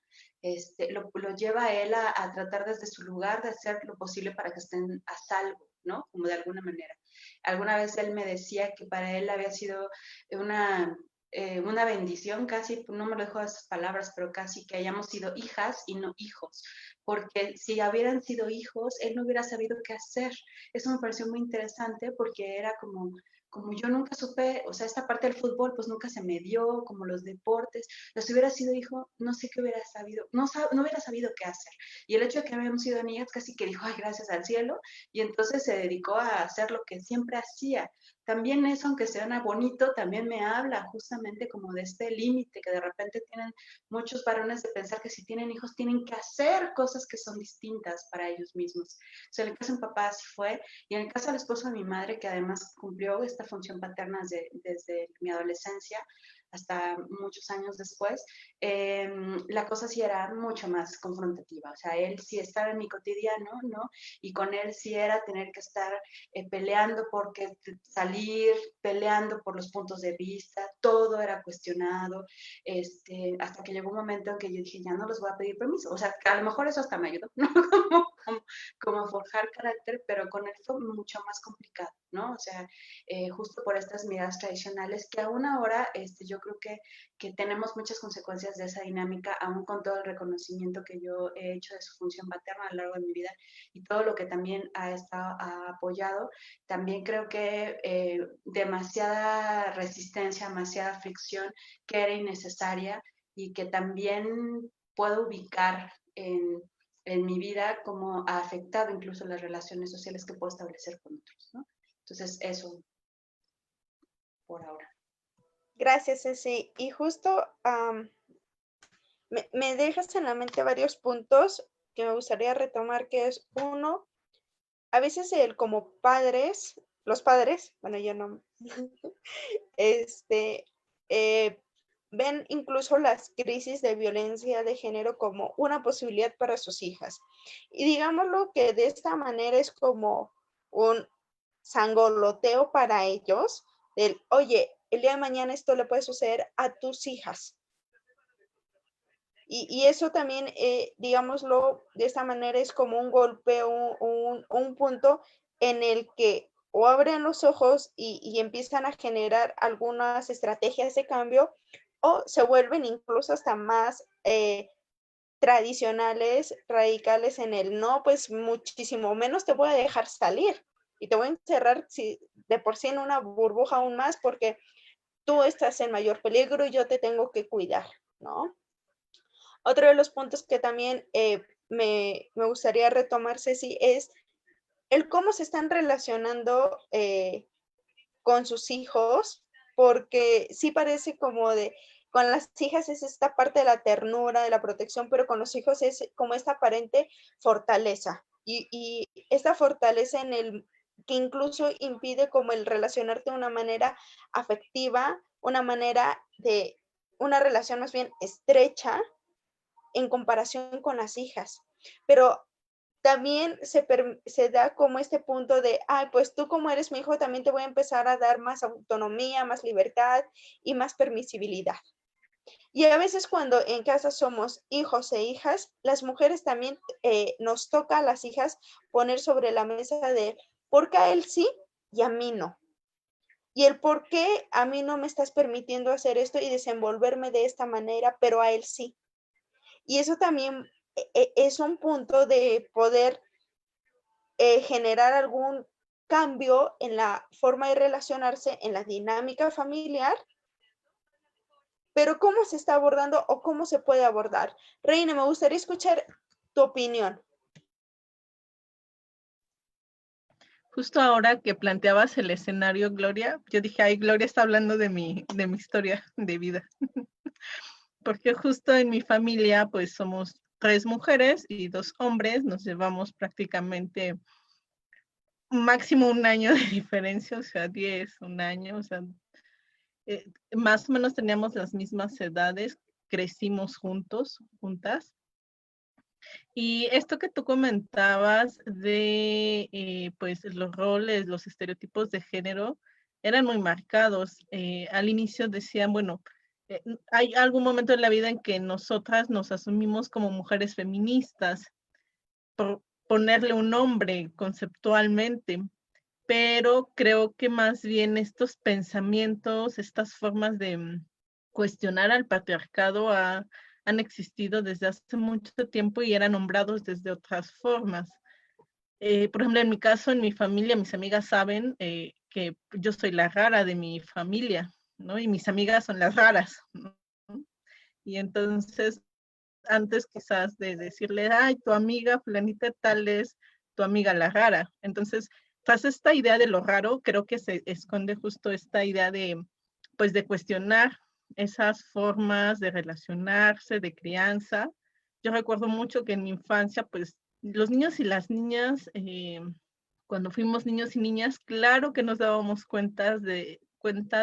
Lo lleva a él a tratar desde su lugar de hacer lo posible para que estén a salvo, ¿no? Como de alguna manera. Alguna vez él me decía que para él había sido una bendición casi, no me lo dejo esas palabras, pero casi que hayamos sido hijas y no hijos, porque si hubieran sido hijos, él no hubiera sabido qué hacer. Eso me pareció muy interesante porque era como yo nunca supe, o sea, esta parte del fútbol pues nunca se me dio, como los deportes, si hubiera sido hijo, no sé qué hubiera sabido, no hubiera sabido qué hacer. Y el hecho de que habíamos sido niñas casi que dijo, ay, gracias al cielo, y entonces se dedicó a hacer lo que siempre hacía. También eso, aunque suena bonito, también me habla justamente como de este límite que de repente tienen muchos varones de pensar que si tienen hijos tienen que hacer cosas que son distintas para ellos mismos. O sea, en el caso de mi papá así fue, y en el caso del esposo de mi madre, que además cumplió esta función paterna desde mi adolescencia hasta muchos años después, la cosa sí era mucho más confrontativa. O sea, él sí estaba en mi cotidiano, ¿no? Y con él sí era tener que estar peleando porque salir, peleando por los puntos de vista, todo era cuestionado, hasta que llegó un momento en que yo dije, ya no les voy a pedir permiso. O sea, que a lo mejor eso hasta me ayudó, ¿no? como forjar carácter, pero con él fue mucho más complicado, ¿no? O sea, justo por estas miradas tradicionales que aún ahora yo creo que tenemos muchas consecuencias de esa dinámica, aún con todo el reconocimiento que yo he hecho de su función paterna a lo largo de mi vida y todo lo que también ha apoyado. También creo que demasiada resistencia, demasiada fricción que era innecesaria y que también puedo ubicar en mi vida como ha afectado incluso las relaciones sociales que puedo establecer con otros, ¿no? Entonces, eso por ahora. Gracias, Ceci. Y justo me dejas en la mente varios puntos que me gustaría retomar, que es uno, a veces como padres, los padres, bueno, yo no, ven incluso las crisis de violencia de género como una posibilidad para sus hijas. Y digámoslo que de esta manera es como un sangoloteo para ellos, del, oye, el día de mañana esto le puede suceder a tus hijas. Y eso también, digámoslo de esta manera, es como un golpe, un punto en el que o abren los ojos y empiezan a generar algunas estrategias de cambio, o se vuelven incluso hasta más tradicionales, radicales en el no, pues muchísimo menos te voy a dejar salir y te voy a encerrar de por sí en una burbuja aún más porque tú estás en mayor peligro y yo te tengo que cuidar, ¿no? Otro de los puntos que también me gustaría retomar, Ceci, es el cómo se están relacionando con sus hijos, porque sí parece como con las hijas es esta parte de la ternura, de la protección, pero con los hijos es como esta aparente fortaleza. Y esta fortaleza que incluso impide como el relacionarte de una manera afectiva, una manera de una relación más bien estrecha, en comparación con las hijas. Pero también se da como este punto de, pues tú como eres mi hijo, también te voy a empezar a dar más autonomía, más libertad y más permisibilidad. Y a veces cuando en casa somos hijos e hijas, las mujeres también nos toca a las hijas poner sobre la mesa de, ¿por qué a él sí y a mí no? Y el por qué a mí no me estás permitiendo hacer esto y desenvolverme de esta manera, pero a él sí. Y eso también es un punto de poder generar algún cambio en la forma de relacionarse, en la dinámica familiar, pero ¿cómo se está abordando o cómo se puede abordar? Reina, me gustaría escuchar tu opinión. Justo ahora que planteabas el escenario, Gloria, yo dije, ay, Gloria está hablando de mi historia de vida. Porque justo en mi familia, pues somos 3 mujeres y 2 hombres, nos llevamos prácticamente máximo 1 año de diferencia, o sea, 10, 1 año, o sea, más o menos teníamos las mismas edades, crecimos juntos, juntas. Y esto que tú comentabas de pues los roles, los estereotipos de género, eran muy marcados. Al inicio decían, bueno, hay algún momento en la vida en que nosotras nos asumimos como mujeres feministas, por ponerle un nombre conceptualmente, pero creo que más bien estos pensamientos, estas formas de cuestionar al patriarcado han existido desde hace mucho tiempo y eran nombrados desde otras formas. Por ejemplo, en mi caso, en mi familia, mis amigas saben que yo soy la rara de mi familia, ¿no? Y mis amigas son las raras, ¿no? Y entonces, antes quizás de decirle, ay, tu amiga fulanita tal es tu amiga la rara. Entonces, tras esta idea de lo raro, creo que se esconde justo esta idea de, pues, de cuestionar esas formas de relacionarse, de crianza. Yo recuerdo mucho que en mi infancia, pues, los niños y las niñas, cuando fuimos niños y niñas, claro que nos dábamos cuenta de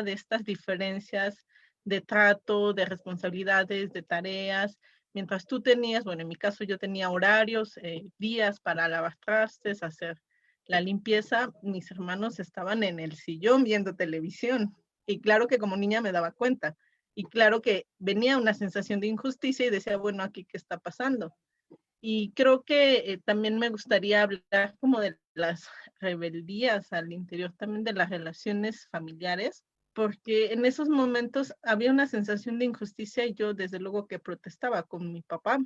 estas diferencias de trato, de responsabilidades, de tareas. Mientras tú tenías, bueno, en mi caso yo tenía horarios, días para lavar trastes, hacer la limpieza, mis hermanos estaban en el sillón viendo televisión. Y claro que como niña me daba cuenta. Y claro que venía una sensación de injusticia y decía, bueno, aquí, ¿qué está pasando? Y creo que también me gustaría hablar como de las rebeldías al interior también de las relaciones familiares, porque en esos momentos había una sensación de injusticia y yo desde luego que protestaba con mi papá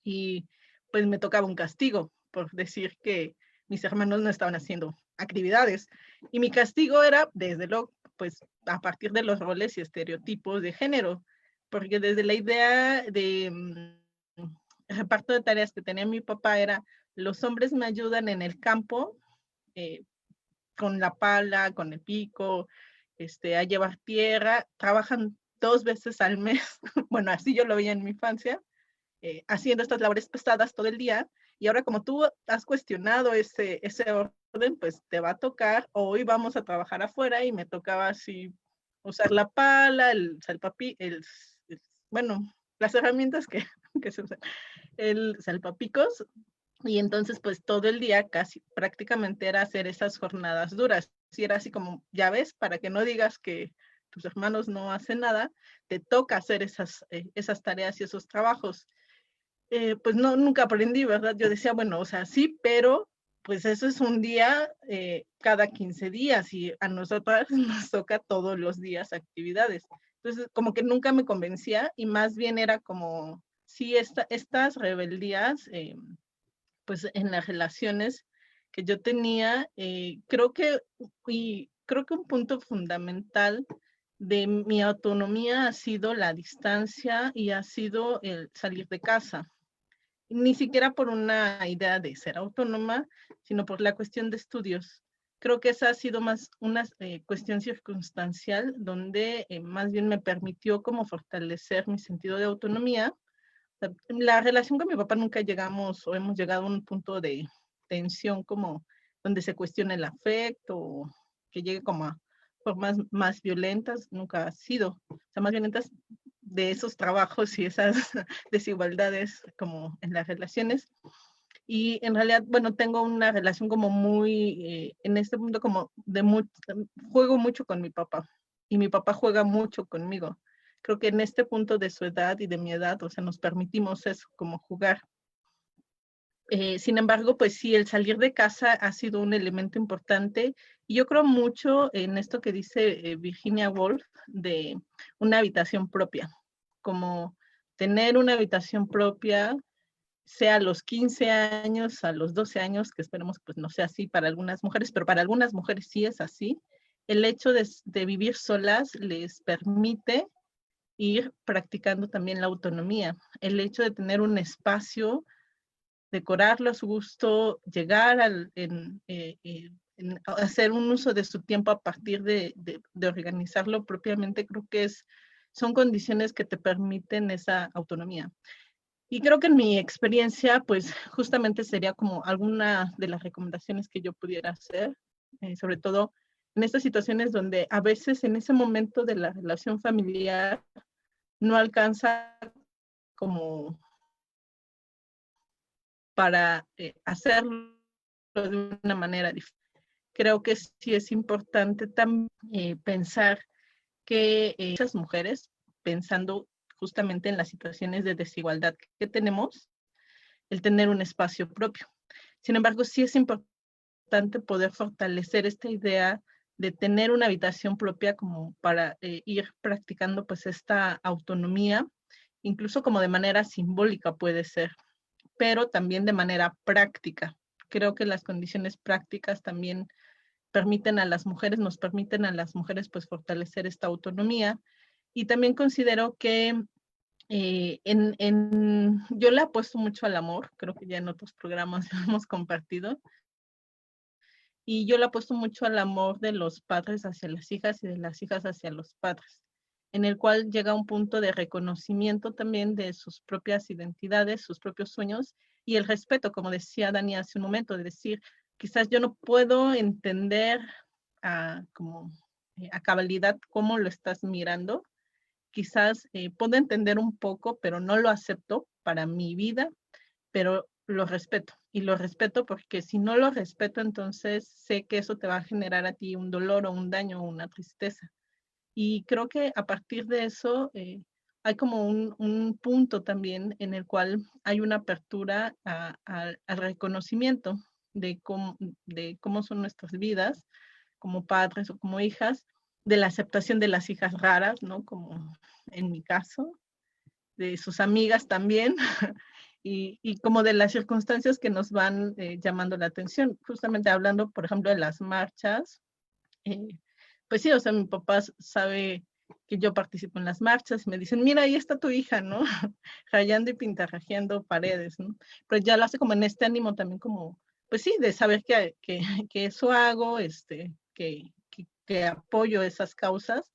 y pues me tocaba un castigo por decir que mis hermanos no estaban haciendo actividades. Y mi castigo era, desde luego, pues a partir de los roles y estereotipos de género, porque desde la idea de reparto de tareas que tenía mi papá era, los hombres me ayudan en el campo, eh, con la pala, con el pico, a llevar tierra, trabajan 2 veces al mes, bueno, así yo lo veía en mi infancia, haciendo estas labores pesadas todo el día, y ahora como tú has cuestionado ese orden, pues te va a tocar, hoy vamos a trabajar afuera, y me tocaba así usar la pala, el salpapi, bueno, las herramientas que se usan, el salpapicos, y entonces pues todo el día casi prácticamente era hacer esas jornadas duras. Si era así como, ya ves, para que no digas que tus hermanos no hacen nada, te toca hacer esas tareas y esos trabajos. Pues no, nunca aprendí, ¿verdad? Yo decía, bueno, o sea, sí, pero pues eso es un día cada 15 días y a nosotras nos toca todos los días actividades. Entonces, como que nunca me convencía y más bien era como, sí, estas rebeldías, pues en las relaciones que yo tenía, creo que un punto fundamental de mi autonomía ha sido la distancia y ha sido el salir de casa. Ni siquiera por una idea de ser autónoma, sino por la cuestión de estudios. Creo que esa ha sido más una cuestión circunstancial, donde más bien me permitió como fortalecer mi sentido de autonomía. La relación con mi papá nunca llegamos o hemos llegado a un punto de tensión como donde se cuestiona el afecto o que llegue como a formas más violentas, nunca ha sido. O sea, más violentas de esos trabajos y esas desigualdades como en las relaciones. Y en realidad, bueno, tengo una relación como muy, en este punto como juego mucho con mi papá y mi papá juega mucho conmigo. Creo que en este punto de su edad y de mi edad, o sea, nos permitimos eso, como jugar. Sin embargo, pues sí, el salir de casa ha sido un elemento importante y yo creo mucho en esto que dice Virginia Woolf de una habitación propia, como tener una habitación propia, sea a los 15 años, a los 12 años, que esperemos pues no sea así para algunas mujeres, pero para algunas mujeres sí es así. El hecho de vivir solas les permite ir practicando también la autonomía. El hecho de tener un espacio, decorarlo a su gusto, llegar en hacer un uso de su tiempo a partir de organizarlo propiamente, creo que son condiciones que te permiten esa autonomía. Y creo que en mi experiencia, pues justamente sería como alguna de las recomendaciones que yo pudiera hacer, sobre todo en estas situaciones donde a veces en ese momento de la relación familiar no alcanza como para hacerlo de una manera diferente. Creo que sí es importante también pensar que muchas mujeres, pensando justamente en las situaciones de desigualdad que tenemos, el tener un espacio propio. Sin embargo, sí es importante poder fortalecer esta idea de tener una habitación propia como para ir practicando pues esta autonomía, incluso como de manera simbólica puede ser, pero también de manera práctica. Creo que las condiciones prácticas también nos permiten a las mujeres pues fortalecer esta autonomía. Y también considero que yo le apuesto mucho al amor, creo que ya en otros programas lo hemos compartido, y yo le apuesto mucho al amor de los padres hacia las hijas y de las hijas hacia los padres, en el cual llega un punto de reconocimiento también de sus propias identidades, sus propios sueños y el respeto, como decía Dani hace un momento, de decir, quizás yo no puedo entender a cabalidad cómo lo estás mirando, quizás puedo entender un poco, pero no lo acepto para mi vida, pero lo respeto. Y lo respeto porque si no lo respeto, entonces sé que eso te va a generar a ti un dolor o un daño o una tristeza. Y creo que a partir de eso, hay como un punto también en el cual hay una apertura al reconocimiento de cómo son nuestras vidas como padres o como hijas, de la aceptación de las hijas raras, ¿no? Como en mi caso, de sus amigas también, y como de las circunstancias que nos van llamando la atención. Justamente hablando, por ejemplo, de las marchas, pues sí, o sea, mi papá sabe que yo participo en las marchas y me dicen, mira, ahí está tu hija, ¿no? Rayando y pintarrajeando paredes, ¿no? Pero ya lo hace como en este ánimo también como, pues sí, de saber que eso hago, que apoyo esas causas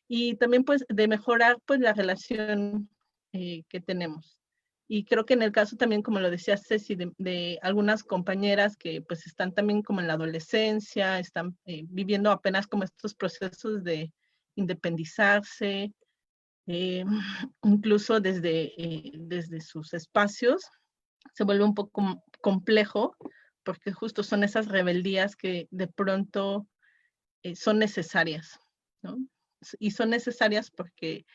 y también pues de mejorar pues la relación que tenemos. Y creo que en el caso también, como lo decía Ceci, de algunas compañeras que pues están también como en la adolescencia, están viviendo apenas como estos procesos de independizarse, incluso desde sus espacios, se vuelve un poco complejo porque justo son esas rebeldías que de pronto son necesarias, ¿no? Y son necesarias porque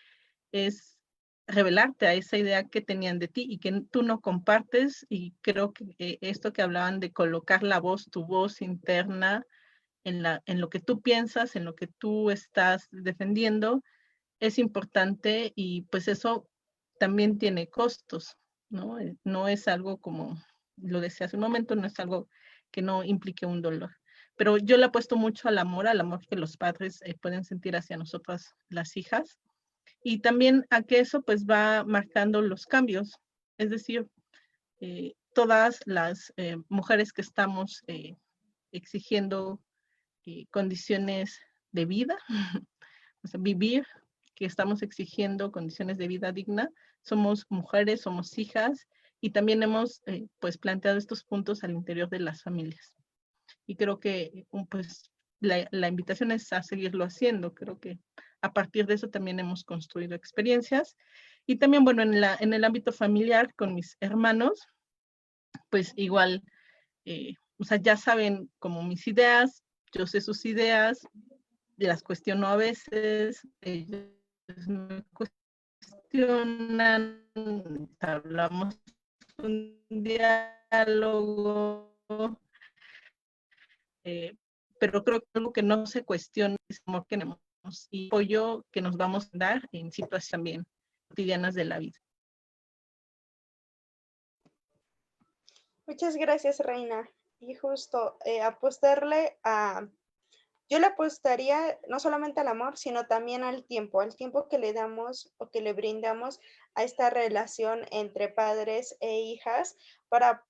es revelarte a esa idea que tenían de ti y que tú no compartes, y creo que esto que hablaban de colocar la voz, tu voz interna en lo que tú piensas, en lo que tú estás defendiendo, es importante y pues eso también tiene costos, ¿no? No es algo como lo decía hace un momento, no es algo que no implique un dolor. Pero yo le apuesto mucho al amor que los padres pueden sentir hacia nosotras, las hijas, y también a que eso pues va marcando los cambios. Es decir, todas las mujeres que estamos exigiendo condiciones de vida, o sea, vivir, que estamos exigiendo condiciones de vida digna, somos mujeres, somos hijas, y también hemos pues planteado estos puntos al interior de las familias. Y creo que pues la invitación es a seguirlo haciendo. Creo que a partir de eso también hemos construido experiencias. Y también, bueno, en el ámbito familiar con mis hermanos, pues igual, o sea, ya saben como mis ideas, yo sé sus ideas, las cuestiono a veces, ellos me cuestionan, hablamos un diálogo, pero creo que algo que no se cuestiona es amor que tenemos y apoyo que nos vamos a dar en situaciones también cotidianas de la vida. Muchas gracias, Reina. Y justo apostarle a, yo le apostaría no solamente al amor, sino también al tiempo que le damos o que le brindamos a esta relación entre padres e hijas para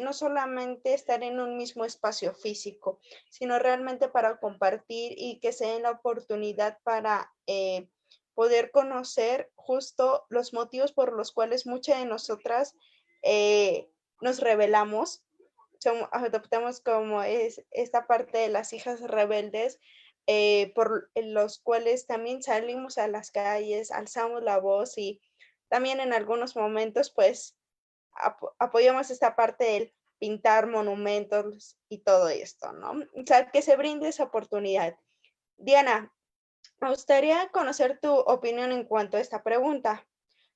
no solamente estar en un mismo espacio físico, sino realmente para compartir y que se den la oportunidad para poder conocer justo los motivos por los cuales muchas de nosotras nos rebelamos, adoptamos como es esta parte de las hijas rebeldes, por los cuales también salimos a las calles, alzamos la voz y también en algunos momentos pues apoyamos esta parte del pintar monumentos y todo esto, ¿no? O sea, que se brinde esa oportunidad. Diana, me gustaría conocer tu opinión en cuanto a esta pregunta.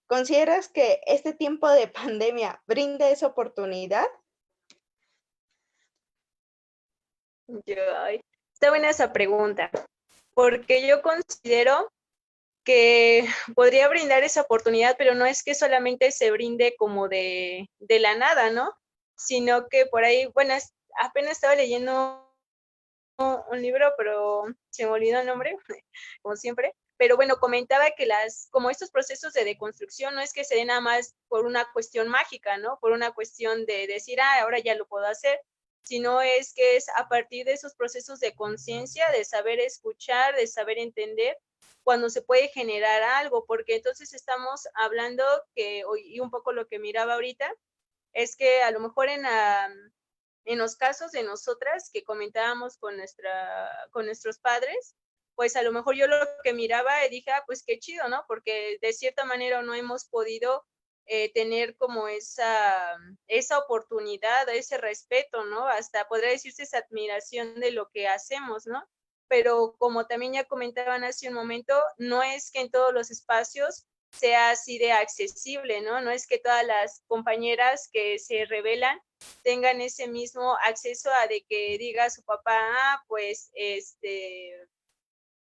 ¿Consideras que este tiempo de pandemia brinda esa oportunidad? Está buena esa pregunta, porque yo considero que podría brindar esa oportunidad, pero no es que solamente se brinde como de la nada, ¿no? Sino que por ahí, bueno, apenas estaba leyendo un libro, pero se me olvidó el nombre, como siempre. Pero bueno, comentaba que como estos procesos de deconstrucción no es que se den nada más por una cuestión mágica, ¿no? Por una cuestión de decir, ahora ya lo puedo hacer, sino es que es a partir de esos procesos de conciencia, de saber escuchar, de saber entender, cuando se puede generar algo, porque entonces estamos hablando y un poco lo que miraba ahorita, es que a lo mejor en los casos de nosotras que comentábamos con nuestros padres, pues a lo mejor yo lo que miraba y dije, pues qué chido, ¿no? Porque de cierta manera no hemos podido tener como esa oportunidad, ese respeto, ¿no? Hasta podría decirse esa admiración de lo que hacemos, ¿no? Pero como también ya comentaban hace un momento, no es que en todos los espacios sea así de accesible, ¿no? No es que todas las compañeras que se rebelan tengan ese mismo acceso a de que diga su papá, pues,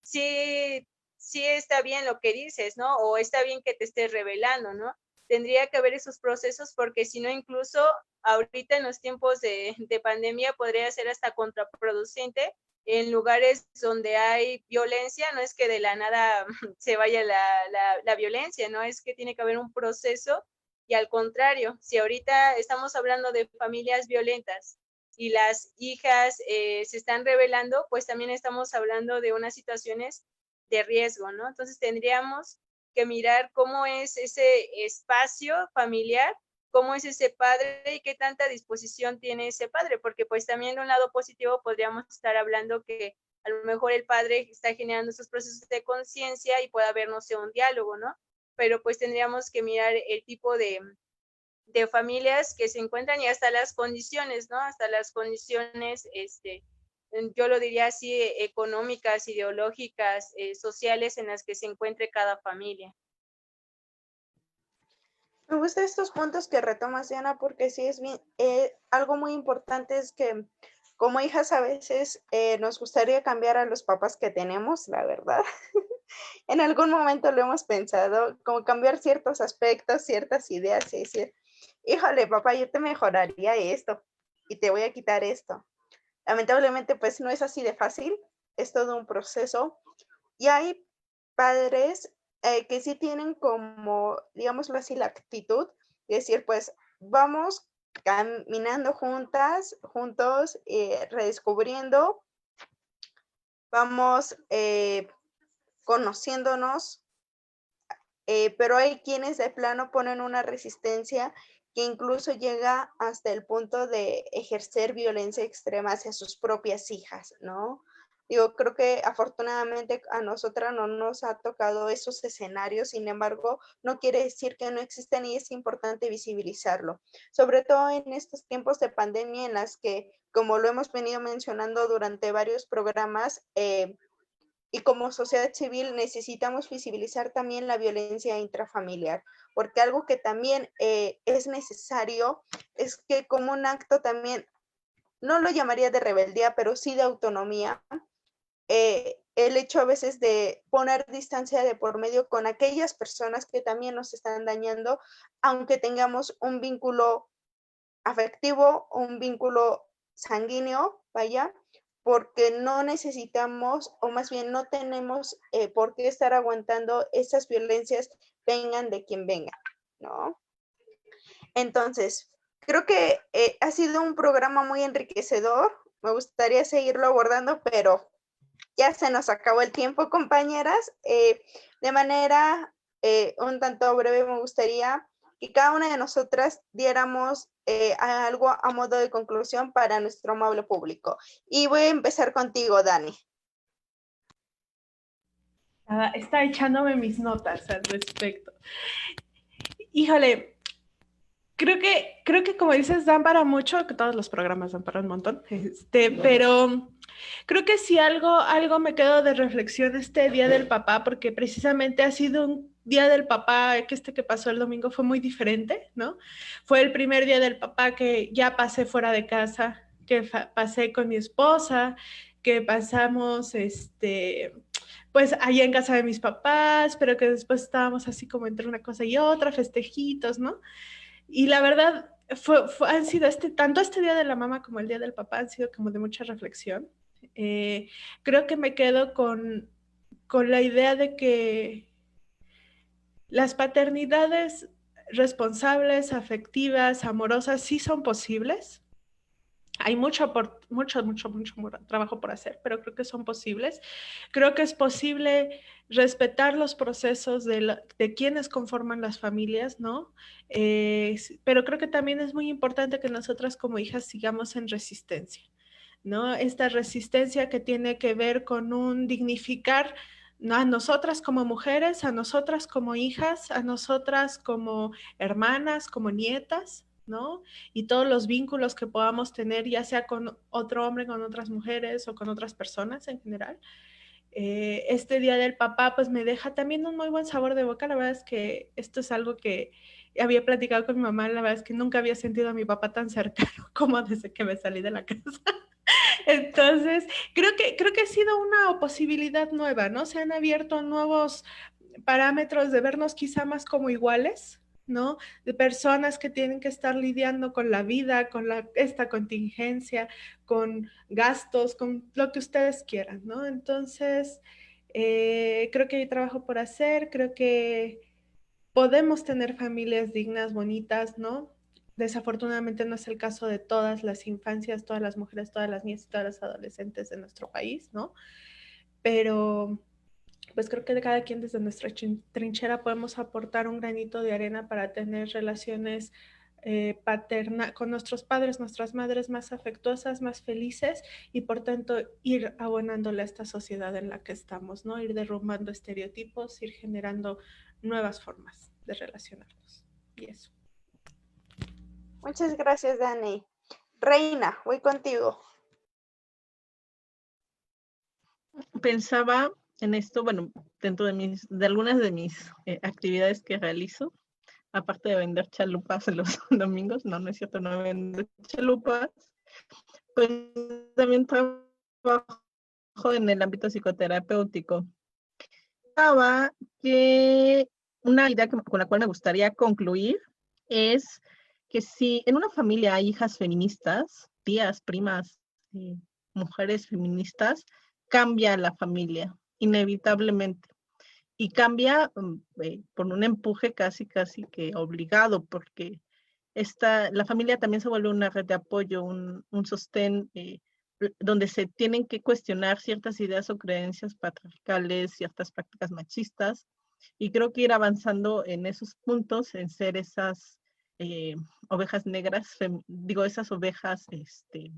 sí, sí está bien lo que dices, ¿no? O está bien que te estés revelando, ¿no? Tendría que haber esos procesos porque si no, incluso ahorita en los tiempos de pandemia podría ser hasta contraproducente en lugares donde hay violencia, no es que de la nada se vaya la violencia, ¿no? Es que tiene que haber un proceso y al contrario, si ahorita estamos hablando de familias violentas y las hijas se están rebelando, pues también estamos hablando de unas situaciones de riesgo, ¿no? Entonces tendríamos que mirar cómo es ese espacio familiar, cómo es ese padre y qué tanta disposición tiene ese padre, porque pues también de un lado positivo podríamos estar hablando que a lo mejor el padre está generando esos procesos de conciencia y puede haber, no sé, un diálogo, ¿no? Pero pues tendríamos que mirar el tipo de familias que se encuentran y hasta las condiciones, ¿no? Hasta las condiciones, yo lo diría así, económicas, ideológicas, sociales en las que se encuentre cada familia. Me gustan estos puntos que retomas, Diana, porque sí es bien, algo muy importante es que como hijas a veces nos gustaría cambiar a los papás que tenemos, la verdad. En algún momento lo hemos pensado, como cambiar ciertos aspectos, ciertas ideas y decir, híjole, papá, yo te mejoraría esto y te voy a quitar esto. Lamentablemente, pues no es así de fácil, es todo un proceso. Y hay padres que sí tienen como, digámoslo así, la actitud de decir, pues vamos caminando juntas, juntos, redescubriendo, vamos conociéndonos, pero hay quienes de plano ponen una resistencia que incluso llega hasta el punto de ejercer violencia extrema hacia sus propias hijas, ¿no? Digo, creo que afortunadamente a nosotras no nos ha tocado esos escenarios, sin embargo, no quiere decir que no existen y es importante visibilizarlo, sobre todo en estos tiempos de pandemia en las que, como lo hemos venido mencionando durante varios programas, y como sociedad civil necesitamos visibilizar también la violencia intrafamiliar, porque algo que también es necesario es que como un acto también, no lo llamaría de rebeldía, pero sí de autonomía, el hecho a veces de poner distancia de por medio con aquellas personas que también nos están dañando, aunque tengamos un vínculo afectivo, un vínculo sanguíneo, vaya, porque no necesitamos, o más bien no tenemos por qué estar aguantando esas violencias, vengan de quien venga, ¿no? Entonces, creo que ha sido un programa muy enriquecedor, me gustaría seguirlo abordando, pero ya se nos acabó el tiempo, compañeras. De manera un tanto breve, me gustaría que cada una de nosotras diéramos algo a modo de conclusión para nuestro amable público. Y voy a empezar contigo, Dani. Está echándome mis notas al respecto. Híjole, creo que como dices, dan para mucho, que todos los programas dan para un montón, pero creo que sí algo me quedo de reflexión este Día del Papá, porque precisamente ha sido un Día del Papá, que pasó el domingo fue muy diferente, ¿no? Fue el primer Día del Papá que ya pasé fuera de casa, que pasé con mi esposa, que pasamos, pues allá en casa de mis papás, pero que después estábamos así como entre una cosa y otra, festejitos, ¿no? Y la verdad, han sido tanto este Día de la Mamá como el Día del Papá han sido como de mucha reflexión. Creo que me quedo con la idea de que las paternidades responsables, afectivas, amorosas, sí son posibles. Hay mucho trabajo por hacer, pero creo que son posibles. Creo que es posible respetar los procesos de quienes conforman las familias, ¿no? Pero creo que también es muy importante que nosotras como hijas sigamos en resistencia, ¿no? Esta resistencia que tiene que ver con un dignificar a nosotras como mujeres, a nosotras como hijas, a nosotras como hermanas, como nietas, ¿no? Y todos los vínculos que podamos tener, ya sea con otro hombre, con otras mujeres o con otras personas en general. este Día del Papá pues me deja también un muy buen sabor de boca. La verdad es que esto es algo que había platicado con mi mamá, la verdad es que nunca había sentido a mi papá tan cercano como desde que me salí de la casa. Entonces, creo que ha sido una posibilidad nueva, ¿no? Se han abierto nuevos parámetros de vernos quizá más como iguales, ¿no? De personas que tienen que estar lidiando con la vida, con esta contingencia, con gastos, con lo que ustedes quieran, ¿no? Entonces, creo que hay trabajo por hacer, creo que podemos tener familias dignas, bonitas, ¿no? Desafortunadamente no es el caso de todas las infancias, todas las mujeres, todas las niñas y todas las adolescentes de nuestro país, ¿no? Pero pues creo que cada quien desde nuestra trinchera podemos aportar un granito de arena para tener relaciones con nuestros padres, nuestras madres más afectuosas, más felices y por tanto ir abonándole a esta sociedad en la que estamos, ¿no? Ir derrumbando estereotipos, ir generando nuevas formas de relacionarnos. Y eso. Muchas gracias, Dani. Reina, voy contigo. Pensaba en esto, bueno, dentro de algunas de mis actividades que realizo, aparte de vender chalupas los domingos, no es cierto, no vendo chalupas, pues también trabajo en el ámbito psicoterapéutico. Pensaba que una idea con la cual me gustaría concluir es que si en una familia hay hijas feministas, tías, primas, mujeres feministas, cambia la familia, inevitablemente. Y cambia por un empuje casi que obligado, porque la familia también se vuelve una red de apoyo, un sostén donde se tienen que cuestionar ciertas ideas o creencias patriarcales, ciertas prácticas machistas, y creo que ir avanzando en esos puntos, en ser esas ovejas negras, esas ovejas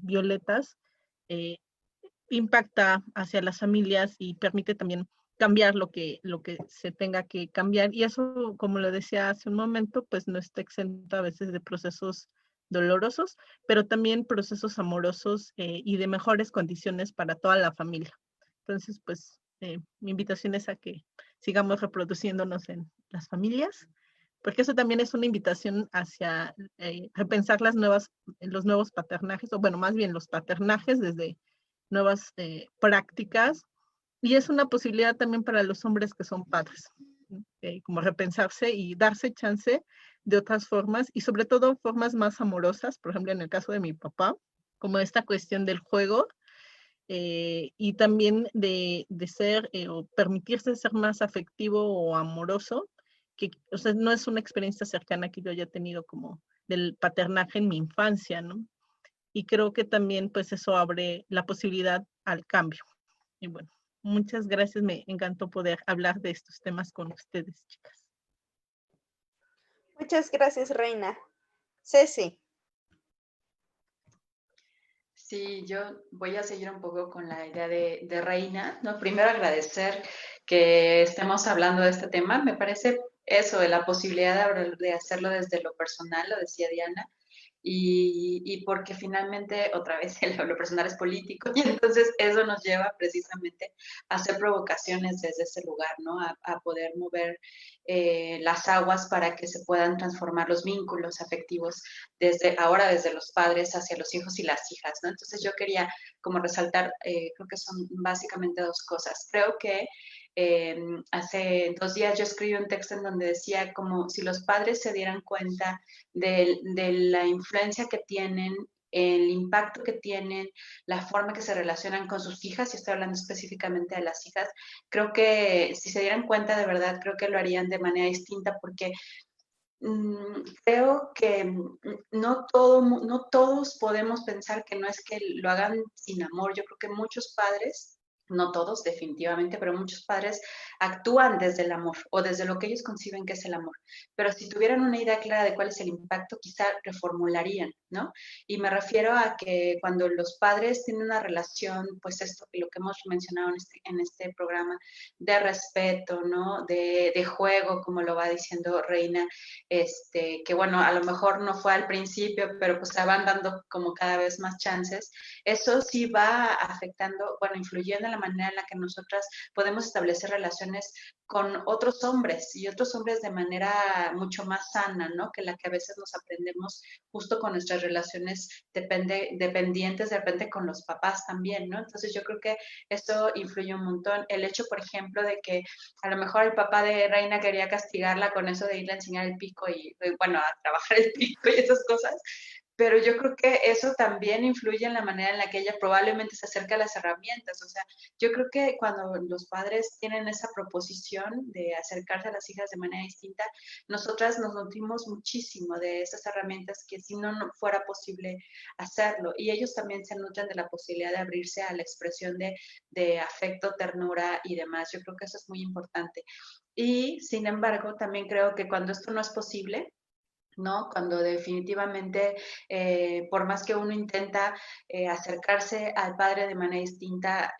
violetas, eh, impacta hacia las familias y permite también cambiar lo que se tenga que cambiar. Y eso, como lo decía hace un momento, pues no está exento a veces de procesos dolorosos, pero también procesos amorosos y de mejores condiciones para toda la familia. Entonces, pues mi invitación es a que sigamos reproduciéndonos en las familias, porque eso también es una invitación hacia repensar los nuevos paternajes, o bueno, más bien los paternajes desde nuevas prácticas, y es una posibilidad también para los hombres que son padres, como repensarse y darse chance de otras formas, y sobre todo formas más amorosas, por ejemplo, en el caso de mi papá, como esta cuestión del juego, y también de ser o permitirse ser más afectivo o amoroso, que o sea, no es una experiencia cercana que yo haya tenido como del paternaje en mi infancia, ¿no? Y creo que también pues eso abre la posibilidad al cambio. Y bueno, muchas gracias, me encantó poder hablar de estos temas con ustedes, chicas. Muchas gracias, Reina. Ceci. Sí, yo voy a seguir un poco con la idea de Reina, ¿no? Primero agradecer que estemos hablando de este tema. Me parece eso, de la posibilidad de hacerlo desde lo personal, lo decía Diana, y porque finalmente otra vez lo personal es político y entonces eso nos lleva precisamente a hacer provocaciones desde ese lugar, ¿no? A poder mover las aguas para que se puedan transformar los vínculos afectivos desde los padres hacia los hijos y las hijas, ¿no? Entonces yo quería como resaltar, creo que son básicamente dos cosas. Creo que hace 2 días yo escribí un texto en donde decía como si los padres se dieran cuenta de la influencia que tienen, el impacto que tienen, la forma que se relacionan con sus hijas, y estoy hablando específicamente de las hijas, creo que si se dieran cuenta de verdad, creo que lo harían de manera distinta porque creo que no todos podemos pensar que no es que lo hagan sin amor. Yo creo que muchos padres, no todos definitivamente, pero muchos padres actúan desde el amor o desde lo que ellos conciben que es el amor. Pero si tuvieran una idea clara de cuál es el impacto, quizá reformularían, ¿no? Y me refiero a que cuando los padres tienen una relación, pues esto, lo que hemos mencionado en este programa, de respeto, ¿no? De juego, como lo va diciendo Reina, que bueno, a lo mejor no fue al principio, pero pues se van dando como cada vez más chances, eso sí va afectando, bueno, influyendo en la manera en la que nosotras podemos establecer relaciones con otros hombres y otros hombres de manera mucho más sana, ¿no? Que la que a veces nos aprendemos justo con nuestras relaciones dependientes de repente con los papás también, ¿no? Entonces yo creo que esto influye un montón. El hecho, por ejemplo, de que a lo mejor el papá de Reina quería castigarla con eso de irle a enseñar el pico y bueno, a trabajar el pico y esas cosas, pero yo creo que eso también influye en la manera en la que ella probablemente se acerca a las herramientas. O sea, yo creo que cuando los padres tienen esa proposición de acercarse a las hijas de manera distinta, nosotras nos nutrimos muchísimo de esas herramientas que si no fuera posible hacerlo. Y ellos también se nutren de la posibilidad de abrirse a la expresión de afecto, ternura y demás. Yo creo que eso es muy importante. Y sin embargo, también creo que cuando esto no es posible, ¿no? Cuando definitivamente, por más que uno intenta acercarse al padre de manera distinta,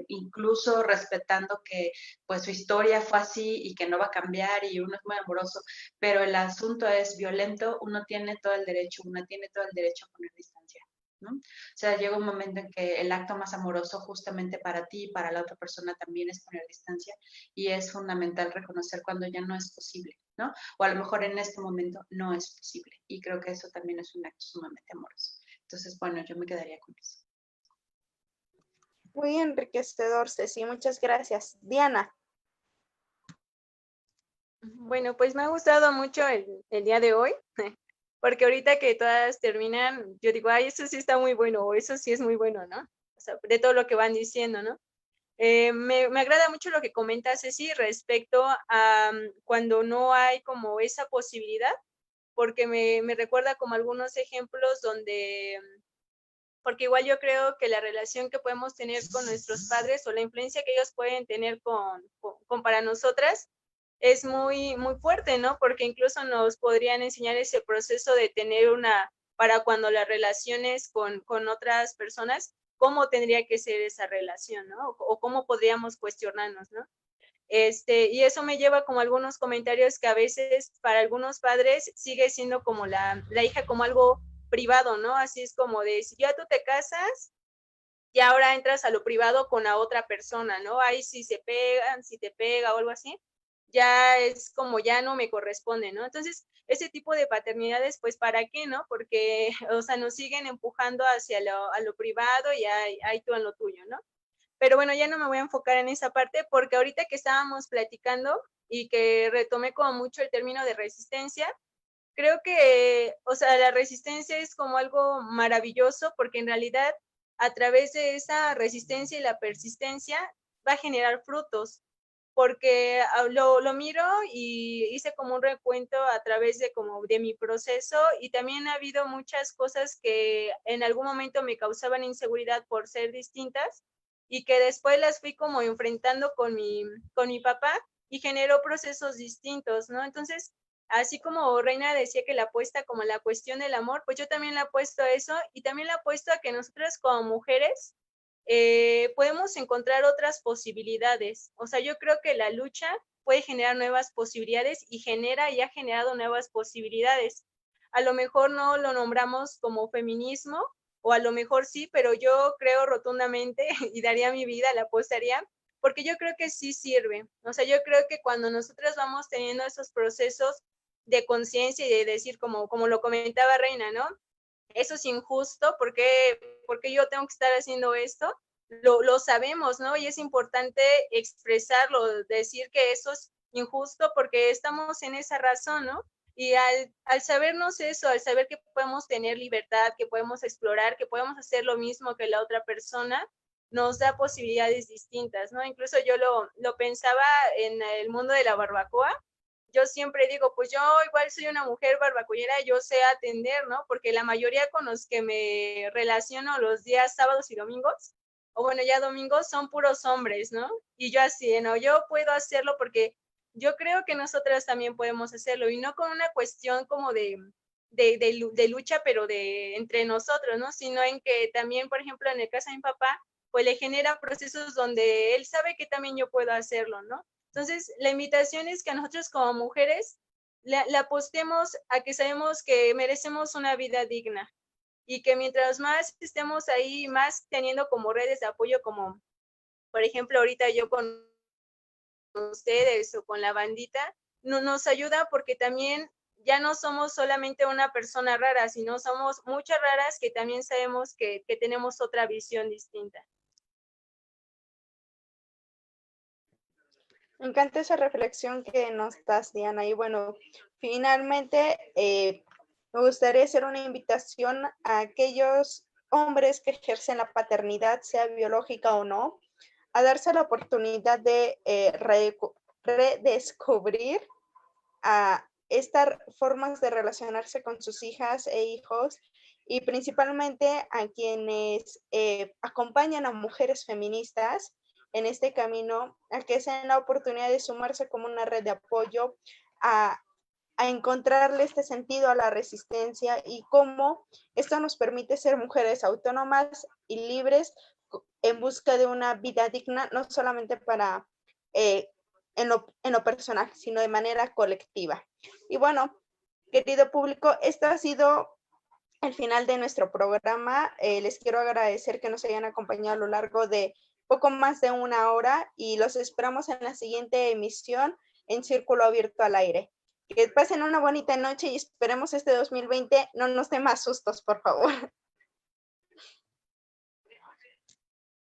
incluso respetando que pues su historia fue así y que no va a cambiar y uno es muy amoroso, pero el asunto es violento, uno tiene todo el derecho, una tiene todo el derecho a poner distancia, ¿no? O sea, llega un momento en que el acto más amoroso justamente para ti y para la otra persona también es poner distancia y es fundamental reconocer cuando ya no es posible, ¿no? O a lo mejor en este momento no es posible. Y creo que eso también es un acto sumamente amoroso. Entonces, bueno, yo me quedaría con eso. Muy enriquecedor, Ceci, muchas gracias. Diana. Bueno, pues me ha gustado mucho el día de hoy, porque ahorita que todas terminan, yo digo, ay, eso sí está muy bueno, o eso sí es muy bueno, ¿no? O sea, de todo lo que van diciendo, ¿no? Me agrada mucho lo que comenta Ceci respecto a cuando no hay como esa posibilidad, porque me recuerda como algunos ejemplos donde, porque igual yo creo que la relación que podemos tener con nuestros padres o la influencia que ellos pueden tener con para nosotras es muy, muy fuerte, ¿no? Porque incluso nos podrían enseñar ese proceso de tener para cuando las relaciones con otras personas, cómo tendría que ser esa relación, ¿no? O cómo podríamos cuestionarnos, ¿no? Y eso me lleva como algunos comentarios que a veces para algunos padres sigue siendo como la hija como algo privado, ¿no? Así es como de, si ya tú te casas, y ahora entras a lo privado con la otra persona, ¿no? Ahí si se pegan, si te pega o algo así, ya es como ya no me corresponde, ¿no? Entonces, ese tipo de paternidades, pues, ¿para qué, no? Porque, o sea, nos siguen empujando hacia a lo privado y ahí tú en lo tuyo, ¿no? Pero bueno, ya no me voy a enfocar en esa parte porque ahorita que estábamos platicando y que retomé como mucho el término de resistencia, creo que, o sea, la resistencia es como algo maravilloso porque en realidad a través de esa resistencia y la persistencia va a generar frutos, porque lo miro y hice como un recuento a través de como de mi proceso y también ha habido muchas cosas que en algún momento me causaban inseguridad por ser distintas y que después las fui como enfrentando con mi papá y generó procesos distintos, ¿no? Entonces, así como Reina decía que la apuesta como la cuestión del amor, pues yo también la apuesto a eso y también la apuesto a que nosotras como mujeres podemos encontrar otras posibilidades. O sea, yo creo que la lucha puede generar nuevas posibilidades y genera y ha generado nuevas posibilidades. A lo mejor no lo nombramos como feminismo, o a lo mejor sí, pero yo creo rotundamente y daría mi vida, la apostaría, porque yo creo que sí sirve. O sea, yo creo que cuando nosotros vamos teniendo esos procesos de conciencia y de decir, como lo comentaba Reina, ¿no? Eso es injusto, porque yo tengo que estar haciendo esto? Lo sabemos, ¿no? Y es importante expresarlo, decir que eso es injusto porque estamos en esa razón, ¿no? Y al sabernos eso, al saber que podemos tener libertad, que podemos explorar, que podemos hacer lo mismo que la otra persona, nos da posibilidades distintas, ¿no? Incluso yo lo pensaba en el mundo de la barbacoa. Yo siempre digo, pues yo igual soy una mujer barbacoyera, yo sé atender, ¿no? Porque la mayoría con los que me relaciono los días sábados y domingos, o bueno, ya domingos, son puros hombres, ¿no? Y yo así, ¿no? Yo puedo hacerlo porque yo creo que nosotras también podemos hacerlo, y no con una cuestión como de lucha, pero de entre nosotros, ¿no? Sino en que también, por ejemplo, en el caso de mi papá, pues le genera procesos donde él sabe que también yo puedo hacerlo, ¿no? Entonces, la invitación es que a nosotros como mujeres le apostemos a que sabemos que merecemos una vida digna y que mientras más estemos ahí, más teniendo como redes de apoyo como por ejemplo, ahorita yo con ustedes o con la bandita, nos ayuda porque también ya no somos solamente una persona rara, sino somos muchas raras que también sabemos que tenemos otra visión distinta. Me encanta esa reflexión que nos das, Diana. Y bueno, finalmente me gustaría hacer una invitación a aquellos hombres que ejercen la paternidad, sea biológica o no, a darse la oportunidad de redescubrir a estas formas de relacionarse con sus hijas e hijos, y principalmente a quienes acompañan a mujeres feministas en este camino, a que se den la oportunidad de sumarse como una red de apoyo, a encontrarle este sentido a la resistencia y cómo esto nos permite ser mujeres autónomas y libres en busca de una vida digna, no solamente para en lo personal, sino de manera colectiva. Y bueno, querido público, esto ha sido el final de nuestro programa. Les quiero agradecer que nos hayan acompañado a lo largo de poco más de una hora y los esperamos en la siguiente emisión en Círculo Abierto al Aire. Que pasen una bonita noche y esperemos este 2020 no nos dé más sustos, por favor.